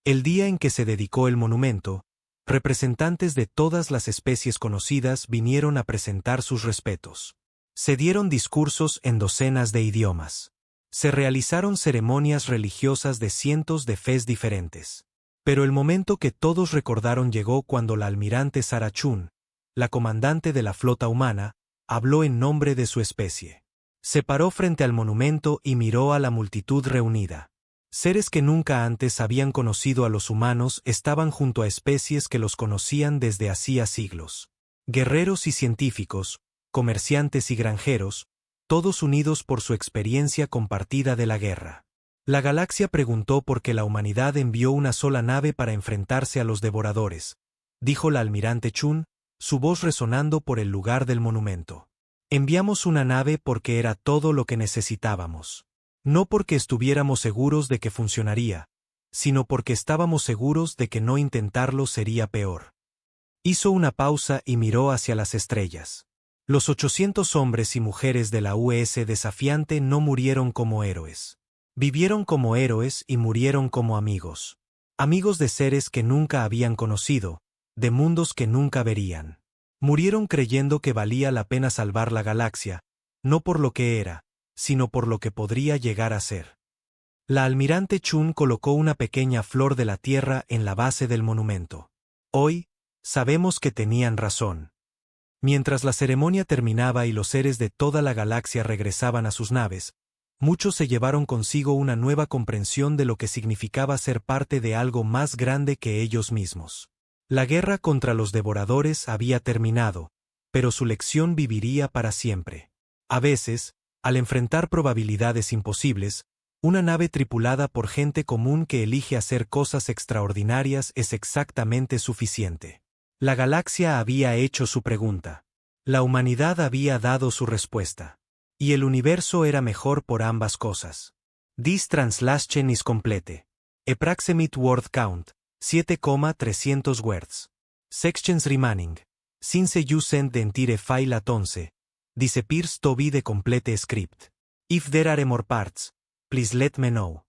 El día en que se dedicó el monumento, representantes de todas las especies conocidas vinieron a presentar sus respetos. Se dieron discursos en docenas de idiomas. Se realizaron ceremonias religiosas de cientos de fes diferentes. Pero el momento que todos recordaron llegó cuando la almirante Sarah Chun, la comandante de la flota humana, habló en nombre de su especie. Se paró frente al monumento y miró a la multitud reunida. Seres que nunca antes habían conocido a los humanos estaban junto a especies que los conocían desde hacía siglos. Guerreros y científicos, comerciantes y granjeros, todos unidos por su experiencia compartida de la guerra. La galaxia preguntó por qué la humanidad envió una sola nave para enfrentarse a los devoradores, dijo la almirante Chun, su voz resonando por el lugar del monumento. Enviamos una nave porque era todo lo que necesitábamos. No porque estuviéramos seguros de que funcionaría, sino porque estábamos seguros de que no intentarlo sería peor. Hizo una pausa y miró hacia las estrellas. Los 800 hombres y mujeres de la UES desafiante no murieron como héroes. Vivieron como héroes y murieron como amigos. Amigos de seres que nunca habían conocido, de mundos que nunca verían. Murieron creyendo que valía la pena salvar la galaxia, no por lo que era, sino por lo que podría llegar a ser. La almirante Chun colocó una pequeña flor de la tierra en la base del monumento. Hoy, sabemos que tenían razón. Mientras la ceremonia terminaba y los seres de toda la galaxia regresaban a sus naves, muchos se llevaron consigo una nueva comprensión de lo que significaba ser parte de algo más grande que ellos mismos. La guerra contra los devoradores había terminado, pero su lección viviría para siempre. A veces, al enfrentar probabilidades imposibles, una nave tripulada por gente común que elige hacer cosas extraordinarias es exactamente suficiente. La galaxia había hecho su pregunta. La humanidad había dado su respuesta. Y el universo era mejor por ambas cosas. This translation is complete. Approximate word count, 7,300 words. Sections remaining. Since you sent the entire file at 11. This appears to be the complete script. If there are more parts, please let me know.